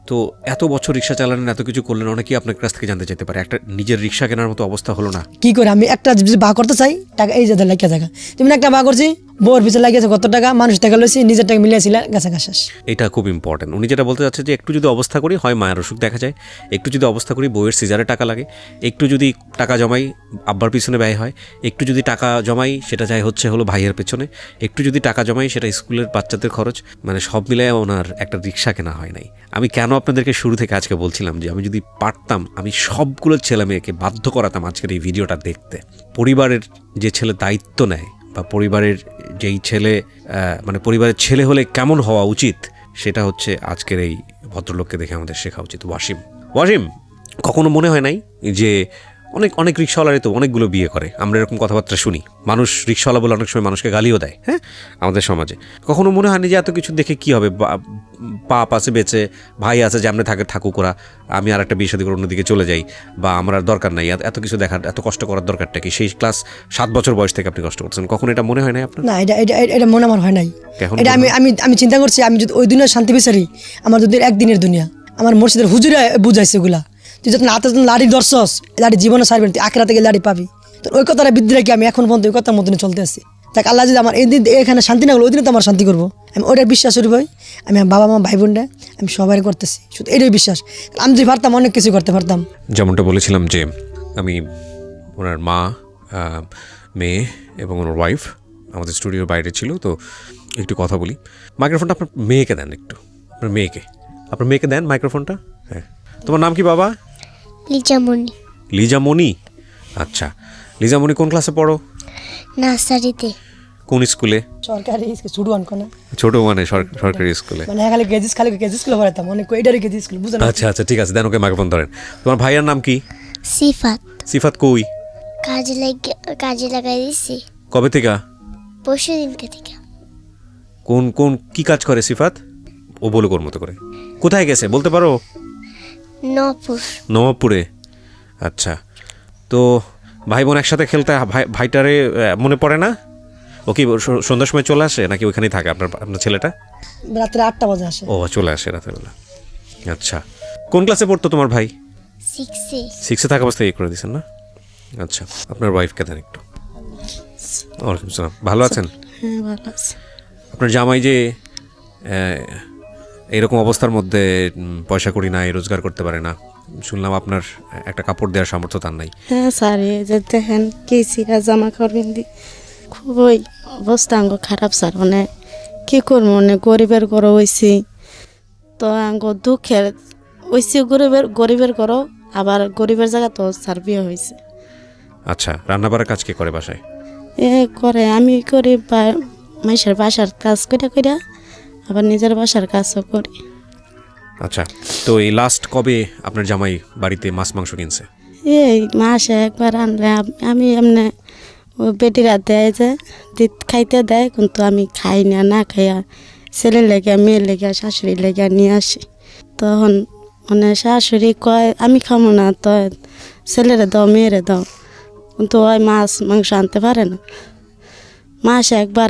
তো এত বছর রিক্সা চালালেন, এত কিছু করলেন, অনেকেই আপনার কাছ থেকে জানতে চাইতে পারে একটা নিজের রিক্সা কেনার মতো অবস্থা হলো না? কি করে আমি একটা যদি বা করতে চাই টাকা এই যে লাগিয়ে থাকা, তুমি একটা বা করছি, বউর পিছনে লাগিয়েছে কত টাকা, মানুষ টাকা লইছি, নিজের টাকা মিলিয়েছিল, গাছা শেষ। এটা খুব ইম্পর্টেন্ট। উনি যেটা বলতে চাচ্ছে যে একটু যদি অবস্থা করি হয় মায়ের অসুখ দেখা যায়, একটু যদি অবস্থা করি বউয়ের সিজারে টাকা লাগে, একটু যদি টাকা জমাই আব্বার পিছনে ব্যয় হয়, একটু যদি টাকা জমাই সেটা যায় হলো ভাইয়ের পেছনে, একটু যদি টাকা জমাই সেটা স্কুলের বাচ্চাদের খরচ, মানে সব মিলায় ওনার একটা রিক্সা কেনা হয় নাই। আমি কেন আপনাদেরকে শুরু থেকে আজকে বলছিলাম যে আমি যদি পারতাম আমি সবগুলো ছেলে মেয়েকে বাধ্য করাতাম আজকের এই ভিডিওটা দেখতে। পরিবারের যে ছেলে দায়িত্ব নেয় বা পরিবারের যেই ছেলে মানে পরিবারের ছেলে হলে কেমন হওয়া উচিত, সেটা হচ্ছে আজকের এই ভদ্রলোককে দেখে আমাদের শেখা উচিত। ওয়াসিম, কখনো মনে হয় নাই যে অনেক রিক্সাওয়ালারই তো অনেকগুলো বিয়ে করে, আমরা এরকম কথাবার্তা শুনি, মানুষ রিক্সাওয়ালা বলে অনেক সময় মানুষকে গালিও দেয়, হ্যাঁ, আমাদের সমাজে। কখনো মনে হয়নি যে এত কিছু দেখে কি হবে, বাপ আছে বেঁচে, ভাই আছে যে আমরা থাকুক ওরা, আমি আর একটা বিয়ে শাদী করে অন্যদিকে চলে যাই, বা আমার আর দরকার নাই এত কিছু দেখার, এত কষ্ট করার দরকারটা কি? সেই ক্লাস 7 বছর বয়স থেকে আপনি কষ্ট করছেন, কখনো এটা মনে হয় নাই আপনার? না, এটা মনে আমার হয় নাই। এটা আমি চিন্তা করছি, আমি যদি ওই দুনিয়ার শান্তি বিচারি, আমার যদি একদিনের দুনিয়া, আমার মসজিদের হুজুরে বুঝাইছে ওগুলা, তুই যখন হাতে লাড়ি ধরছস, লাড়ি জীবনে সারবেন, তুই আখেরাতে গিয়ে লাড়ি পাবি। তো ওই কথাটা বৃদ্ধি রাখি আমি এখন পর্যন্ত ওই কথার মতনে চলতে আসছি। তাই আল্লাহ যদি আমার এখানে শান্তি না হলো, ওই দিনে তো আমার শান্তি করবো, আমি ওটার বিশ্বাস করি ভাই। আমি বাবা মা ভাই বোনরা আমি সবাই করতেছি, শুধু এটাই বিশ্বাস। আমি যদি পারতাম অনেক কিছু করতে পারতাম। যেমনটা বলেছিলাম যে আমি ওনার মা, মেয়ে এবং ওনার ওয়াইফ আমাদের স্টুডিওর বাইরে ছিল, তো একটু কথা বলি। মাইক্রোফোনটা আপনার মেয়েকে দেন, একটু আপনার মেয়েকে দেন মাইক্রোফোনটা। হ্যাঁ, তোমার নাম কি বাবা? লিজামণি। আচ্ছা, লিজামণি কোন ক্লাসে পড়ো? নার্সারিতে। কোন স্কুলে? সরকারি ছোট মানে সরকারি স্কুলে। মানে খালি কেজি স্কুলে পড়াতাম, অনেক এটারই কেজি স্কুল, বুঝলেন? আচ্ছা, ঠিক আছে, দেন ওকে মাইক্রোফোন ধরেন। তোমার ভাইয়ার নাম কি? সিফাত কই? কাজে লাগাই দিছি। কবে থেকে? পরশুদিনকে থেকে। কোন কি কাজ করে সিফাত? ও বলো কোন মতো করে। কোথায় গেছে বলতে পারো? নবাবপুরে। আচ্ছা, তো ভাই বোন একসাথে খেলতে, ভাইটারে মনে পড়ে না? ও কি সন্ধ্যার সময় চলে আসে নাকি ওইখানেই থাকে আপনার ছেলেটা? রাত্রে 8টা বাজে আসে। ও, চলে আসে রাতের বেলা। আচ্ছা, কোন ক্লাসে পড়তো তোমার ভাই? 6-এ থাকা অবস্থায় করে দিয়েছেন না? আচ্ছা, আপনার ওয়াইফকে দেন একটু। ওয়ালাইকুম সালাম, ভালো আছেন? হ্যাঁ, ভালো আছে। আপনার জামাই যে এইরকম অবস্থার মধ্যে পয়সা করি নাই, রোজগার করতে পারে না, শুনলাম আপনার একটা কাপড় দেওয়ার সামর্থ্য তার নাই। হ্যাঁ স্যার, এই যে দেখেন কি সিরা জামা কাপড় দি, খুবই অবস্থা আঙ্গ খারাপ স্যার। মানে কি করবো, মানে গরিবের ঘর হয়েছি, তো আঙ্গ দুঃখের হয়েছি, গরিবের ঘর, আবার গরিবের জায়গা তো স্যার বিয়ে হয়েছে। আচ্ছা, রান্না বাড়ার কাজ কে করে বাসায়? করে আমি করি, মাইসের বাসার কাজ করে আবার নিজের বাসার কাজও করি। আচ্ছা, তো এই লাস্ট কবে আপনার জামাই বাড়িতে মাছ মাংস কিনছে? এই মাসে একবার আনলে আমি এমনি ও বেটিরা দেয় যে খাইতে দেয়, কিন্তু আমি খাই না খাইয়া ছেলের লেগে, মেয়ের লেগে, শাশুড়ির লেগে নিয়ে আসি। তখন মানে শাশুড়ি কয় আমি খাবো না, তো ছেলেরে দাও, মেয়েরে দাও, কিন্তু ওই মাছ মাংস আনতে পারে না। মাসে একবার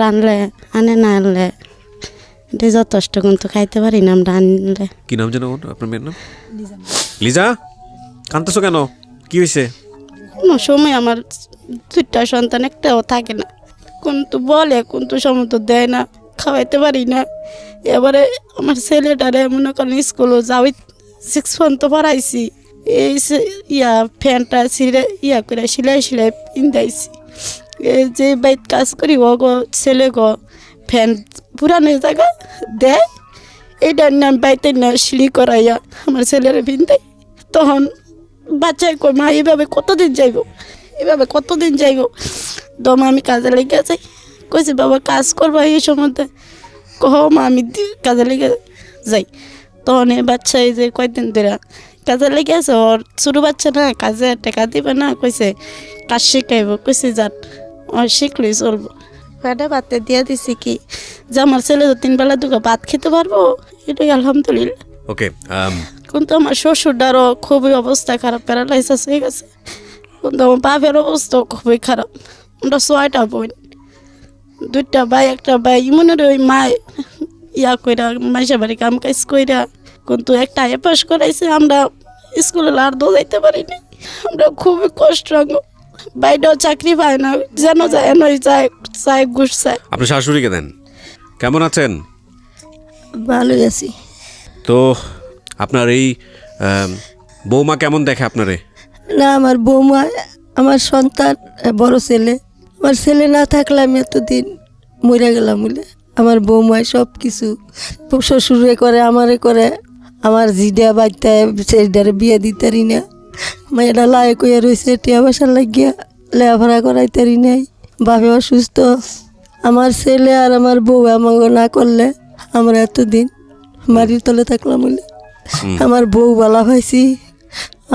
আনে না আনলে এটা যথেষ্ট, কিন্তু খাইতে পারি না আমরা আনলে। কি নাম যেন আপনার মেয়ের নাম? লিজা। কাঁদতেছো কেন, কি হয়েছে? কোনো সময় আমার 2টা সন্তান, একটাও থাকে না, কিন্তু বলে কিন্তু সময় তো দেয় না, খাওয়াইতে পারি না। এবারে আমার ছেলেটারে মনে করেন স্কুলও যাওয়াই 6 পর্যন্ত পড়াইছি, এই ফ্যানটা করে সিলাই পিন্দাইছি। এই যে বাইত কাজ করি, ও গো ছেলে গো ফ্যান পুরানো জায়গা দেয়, এইটার নাম বাইতে না সিঁড়ি করাইয়া আমার ছেলেরা পিন্দাই। তখন বাচ্চায় কই মা এইভাবে কতদিন যাইব, এভাবে কতদিন যাইব। দম আমি কাজে লেগে যাই, কইছি বাবা কাজ করবো এই সময়তে, কহ মা আমি কাজে লেগে যাই। তখন এই বাচ্চা এই যে কয়েকদিন ধরে কাজে লেগে আছে, ওর ছোটো বাচ্চা না, কাজে টাকা দিবে না, কইছে কাজ শিখাইব, কইছে যান ওর শিখলেই চলবো। পেটে ভাতে দিয়ে দিছি কি যে আমার ছেলে তো 3 বেলা 2 ভাত খেতে পারবো, এটাই আলহামদুলিল্লাহ। ওকে, কিন্তু আমার শ্বশুরটারও খুবই অবস্থা খারাপ, প্যারালাইসিস হয়ে গেছে। কিন্তু আমার বাপের অবস্থা খুবই খারাপ। আমরা 6টা বোন, 2টা ভাই, একটা ভাই ইমনের ওই মায় কইরা মাইসা বাড়ি কাম কাজ কইরা, কিন্তু একটা পাস করাইছে। আমরা স্কুলে আর যাইতে পারিনি, আমরা খুবই কষ্ট। বাইরেও চাকরি পায় না, যেন যায় এনই যায়, চায় ঘুষ চায়। আপনি শাশুড়িকে দেন। কেমন আছেন? ভালোই আছি। তো আপনার এই বৌমা কেমন দেখে আপনারে? না, আমার বৌমা আমার সন্তান, বড় ছেলে। আমার ছেলে না থাকলে আমি এতদিন মরে গেলাম বলে। আমার বৌমায় সব কিছু শ্বশুরে করে, আমারে করে। আমার জিডা বাড়িতে সেটারে বিয়ে দিতারি না, মেয়েটা লায়ে কইয়া রয়েছে, টিয়া বাসার লাগিয়া লেখাপড়া করাইতারি নাই। বাপে অসুস্থ। আমার ছেলে আর আমার বউ আমাকে না করলে আমরা এতদিন বাড়ির তলে থাকলাম বলে। আমার বউ বলা পাইছি,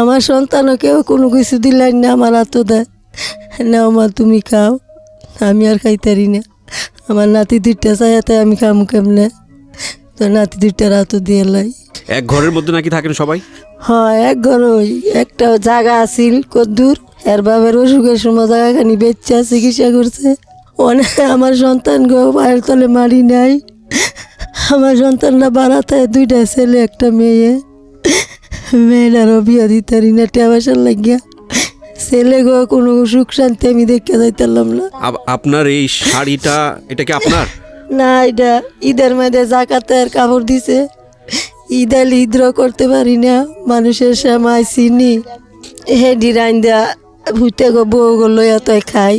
আমার সন্তানও কেউ কোনো কিছু দিলাই না, আমার হাত দেয় না, মা তুমি খাও, আমি আর খাইতারি না। আমার নাতি 2টা চাইতে আমি খামু কেমনে? তো নাতি 2টার হাত দিয়ে লাই। এক ঘরের মধ্যে নাকি থাকেন সবাই? হ্যাঁ, এক ঘর। ওই একটা জায়গা আছিল কদ্দুর, এর বাবার অসুখের সময় জায়গাখানি বেচা চিকিৎসা করছে। অনেক আমার সন্তান গো পায়ের তলে মারি নাই। আমার সন্তানরা বাড়াতে 2টা ছেলে, একটা মেয়ে। মেয়েটারও বিয়া দিতারি না টিয়া বাসার লাগিয়া। ছেলে গো কোনো সুখ শান্তি আমি দেখতে যাইতাম না। আপনার এই শাড়িটা, এটা কি আপনার? না, এটা ঈদের মধ্যে জাকাতের কাপড় দিছে। ঈদ আল ঈদ্র করতে পারি না, মানুষের সময় চিনি হেডি রাইন দেয়া ভুতে গো বউ গো লইয়া তো খাই।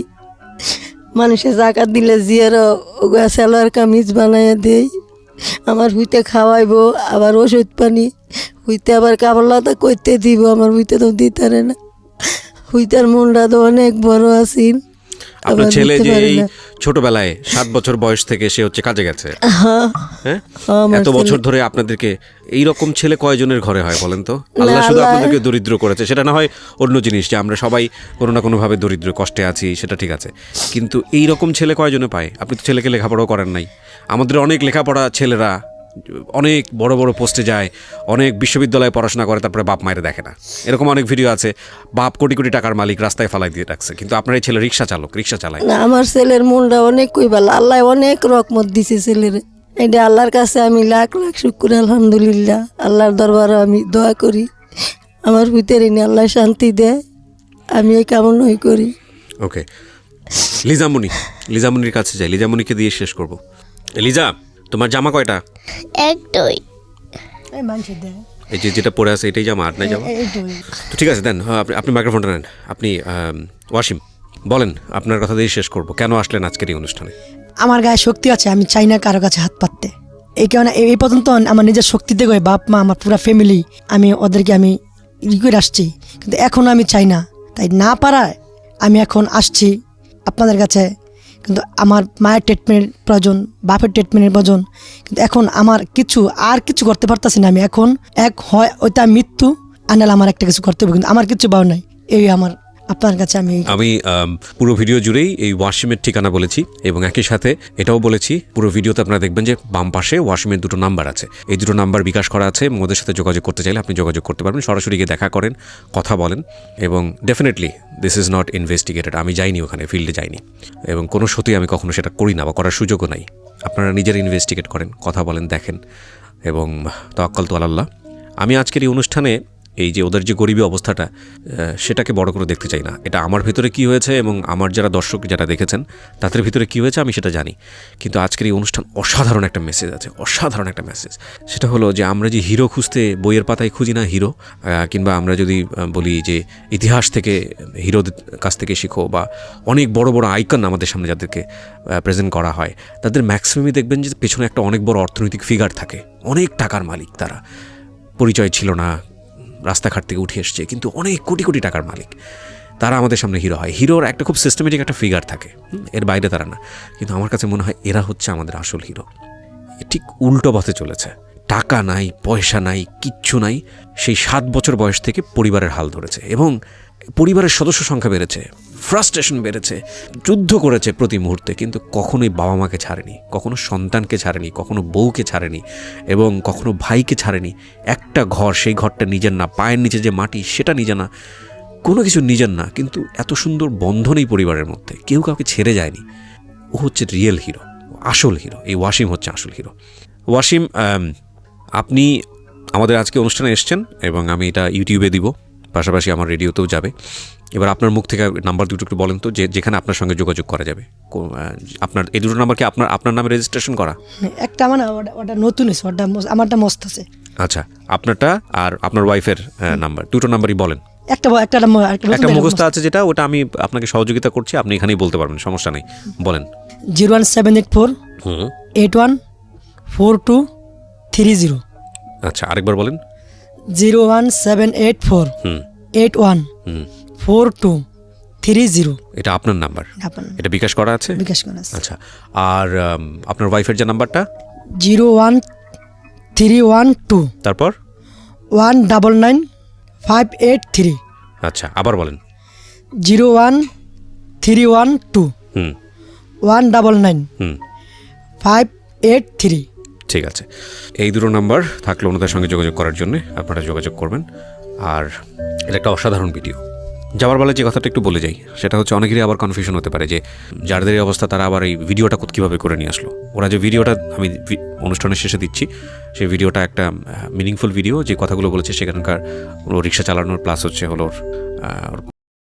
মানুষের জাকাত দিলে জিয়ারও সেলোয়ার কামিজ বানাইয়া দেই। আমার হুইতে খাওয়াইবো, আবার ওষুধ পানি হুইতে, আবার কাপড় লাতা করতে দিব, আমার হুইতে তো দিতারে না। হুইতার মনটা তো অনেক বড় আছিল। আপনার ছেলে যে এই ছোটবেলায় 7 বছর বয়স থেকে সে হচ্ছে কাজে গেছে, হ্যাঁ, এত বছর ধরে আপনাদেরকে এইরকম ছেলে কয়জনের ঘরে হয় বলেন তো? আল্লাহ শুধু আপনাদেরকে দরিদ্র করেছে, সেটা না হয় অন্য জিনিস, যে আমরা সবাই কোনো না কোনোভাবে দরিদ্র কষ্টে আছি, সেটা ঠিক আছে, কিন্তু এইরকম ছেলে কয়জনে পায়? আপনি তো ছেলেকে লেখাপড়াও করেন নাই। আমাদের অনেক লেখাপড়া ছেলেরা অনেক বড় বড় পোস্টে যায়, অনেক বিশ্ববিদ্যালয়ে পড়াশোনা করে, তারপরে বাপ মায়ের দেখে না। এরকম অনেক ভিডিও আছে, বাপ কোটি কোটি টাকার মালিক, রাস্তায় ফালাই দিয়ে রাখছে, কিন্তু আপনার এই ছেলে রিক্সা চালক, রিক্সা চালায় না। আমার ছেলের মনটা অনেক কইবালা, আল্লাহ অনেক রকমত দিছে ছেলের। এটা আল্লাহর কাছে আমি লাখ লাখ শুক্র, আলহামদুলিল্লাহ। আল্লাহর দরবারে আমি দোয়া করি আমার ভিতরে নিয়ে আল্লাহ শান্তি দেয়, আমি এই কামনাই করি। ওকে, লিজামনির কাছে যাই, লিজামনিকে দিয়ে শেষ করব। লিজা, তোমার জামা কয়টা? একটাই। এই যে যেটা পরে আছে এটাই জামা, আর নাই জামা? তো ঠিক আছে, দেন আপনি মাইক্রোফোনটা নেন। আপনি ওয়াসিম বলেন, আপনার কথা দিয়ে শেষ করব। কেন আসলেন আজকের এই অনুষ্ঠানে? আমার গায়ে শক্তি আছে, আমি চাই না কারো কাছে হাত পাততে। এই কারণে এই পর্যন্ত আমার নিজের শক্তিতে গিয়ে বাপ মা, আমার পুরো ফ্যামিলি, আমি ওদেরকে আমি করে আসছি, কিন্তু এখন আমি চাই না। তাই না পারায় আমি এখন আসছি আপনাদের কাছে। কিন্তু আমার মায়ের ট্রিটমেন্টের প্রয়োজন, বাপের ট্রিটমেন্টের প্রয়োজন, কিন্তু এখন আমার কিছু করতে পারতেছি না। আমি এখন হয় ওইটা মৃত্যু, আনাল আমার একটা কিছু করতে হবে, কিন্তু আমার কিছু পাওয়া নাই। এই আমার আপনার কাছে আমি পুরো ভিডিও জুড়েই এই ওয়াসিমের ঠিকানা বলেছি, এবং একই সাথে এটাও বলেছি, পুরো ভিডিওতে আপনারা দেখবেন যে বাম পাশে ওয়াসিমের 2টো নাম্বার আছে। এই 2টো নাম্বার বিকাশ করা আছে, এবং ওদের সাথে যোগাযোগ করতে চাইলে আপনি যোগাযোগ করতে পারবেন। সরাসরি গিয়ে দেখা করেন, কথা বলেন, এবং definitely this is not investigated. আমি যাইনি ওখানে, ফিল্ডে যাইনি, এবং কোনো সত্যি আমি কখনো সেটা করি না বা করার সুযোগও নাই। আপনারা নিজের ইনভেস্টিগেট করেন, কথা বলেন, দেখেন, এবং তাওয়াক্কাল তু আলাল্লাহ। আমি আজকের এই অনুষ্ঠানে এই যে ওদের যে গরিবী অবস্থাটা, সেটাকে বড় করে দেখতে চাই না। এটা আমার ভিতরে কি হয়েছে এবং আমার যারা দর্শক যারা দেখেছেন তাদের ভিতরে কি হয়েছে আমি সেটা জানি, কিন্তু আজকের এই অনুষ্ঠান অসাধারণ একটা মেসেজ আছে, অসাধারণ একটা মেসেজ। সেটা হলো যে আমরা যে হিরো খুঁজতে বইয়ের পাতায় খুঁজি না হিরো, কিংবা আমরা যদি বলি যে ইতিহাস থেকে হিরোদের কাছ থেকে শিখো, বা অনেক বড় বড় আইকন আমাদের সামনে যাদেরকে প্রেজেন্ট করা হয়, তাদের ম্যাক্সিমামই দেখবেন যে পেছনে একটা অনেক বড় অর্থনৈতিক ফিগার থাকে, অনেক টাকার মালিক। তারা পরিচয় ছিল না, রাস্তাঘাট থেকে উঠে এসছে, কিন্তু অনেক কোটি কোটি টাকার মালিক। তারা আমাদের সামনে হিরো হয়। হিরোর একটা খুব সিস্টেমেটিক একটা ফিগার থাকে, এর বাইরে তারা না। কিন্তু আমার কাছে মনে হয় এরা হচ্ছে আমাদের আসল হিরো। ঠিক উল্টো পথে চলেছে, টাকা নাই, পয়সা নাই, কিচ্ছু নাই। সেই 7 বছর বয়স থেকে পরিবারের হাল ধরেছে এবং পরিবারের সদস্য সংখ্যা বেড়েছে, ফ্রাস্ট্রেশন বেড়েছে, যুদ্ধ করেছে প্রতি মুহূর্তে, কিন্তু কখনোই বাবা মাকে ছাড়েনি, কখনো সন্তানকে ছাড়েনি, কখনো বউকে ছাড়েনি এবং কখনো ভাইকে ছাড়েনি। একটা ঘর, সেই ঘরটা নিজের না, পায়ের নিচে যে মাটি সেটা নিজে না, কোনো কিছু নিজের না, কিন্তু এত সুন্দর বন্ধন এই পরিবারের মধ্যে, কেউ কাউকে ছেড়ে যায়নি। ও হচ্ছে রিয়েল হিরো, আসল হিরো। এই ওয়াসিম হচ্ছে আসল হিরো। ওয়াসিম, আপনি আমাদের আজকে অনুষ্ঠানে এসছেন এবং আমি এটা ইউটিউবে দিব, পাশাপাশি আমার রেডিওতেও যাবে। এবার আপনার মুখ থেকে নাম্বার দুটো একটু বলেন তো, যেখানে আপনার সঙ্গে যোগাযোগ করা যাবে। আপনার এই দুটো নাম্বার কি আপনার নামে রেজিস্ট্রেশন করা? একটা আমার ওটা নতুন হয়েছে, ওটা আমারটা মস্ত আছে। আচ্ছা, আপনারটা আর আপনার ওয়াইফের নাম্বার, দুটো নাম্বারই বলেন। একটা মুখস্থ আছে যেটা, ওটা আমি আপনাকে সহযোগিতা করছি, আপনি এখানেই বলতে পারবেন, সমস্যা নেই, বলেন। 01784 814230। আচ্ছা, আরেকবার বলেন। 01784 814230। এটা আপনার নাম্বার? এটা বিকাশ করা আছে? বিকাশ করা আছে। আচ্ছা, আর আপনার ওয়াইফের যে নাম্বারটা? 01312 তারপর 199583। আচ্ছা, আবার বলেন। 01312 199583। ঠিক আছে, এই দুটো নাম্বার থাকলে ওনাদের সঙ্গে যোগাযোগ করার জন্য আপনারা যোগাযোগ করবেন। আর এটা একটা অসাধারণ ভিডিও। যাওয়ার বেলা যে কথাটা একটু বলে যাই, সেটা হচ্ছে অনেকেরই আবার কনফিউশন হতে পারে যে যাদের এই অবস্থা তারা আবার এই ভিডিওটা কীভাবে করে নিয়ে আসলো। ওরা যে ভিডিওটা আমি অনুষ্ঠানের শেষে দিচ্ছি, সেই ভিডিওটা একটা মিনিংফুল ভিডিও। যে কথাগুলো বলেছে সেখানকার রিক্সা চালানোর, প্লাস হচ্ছে হলো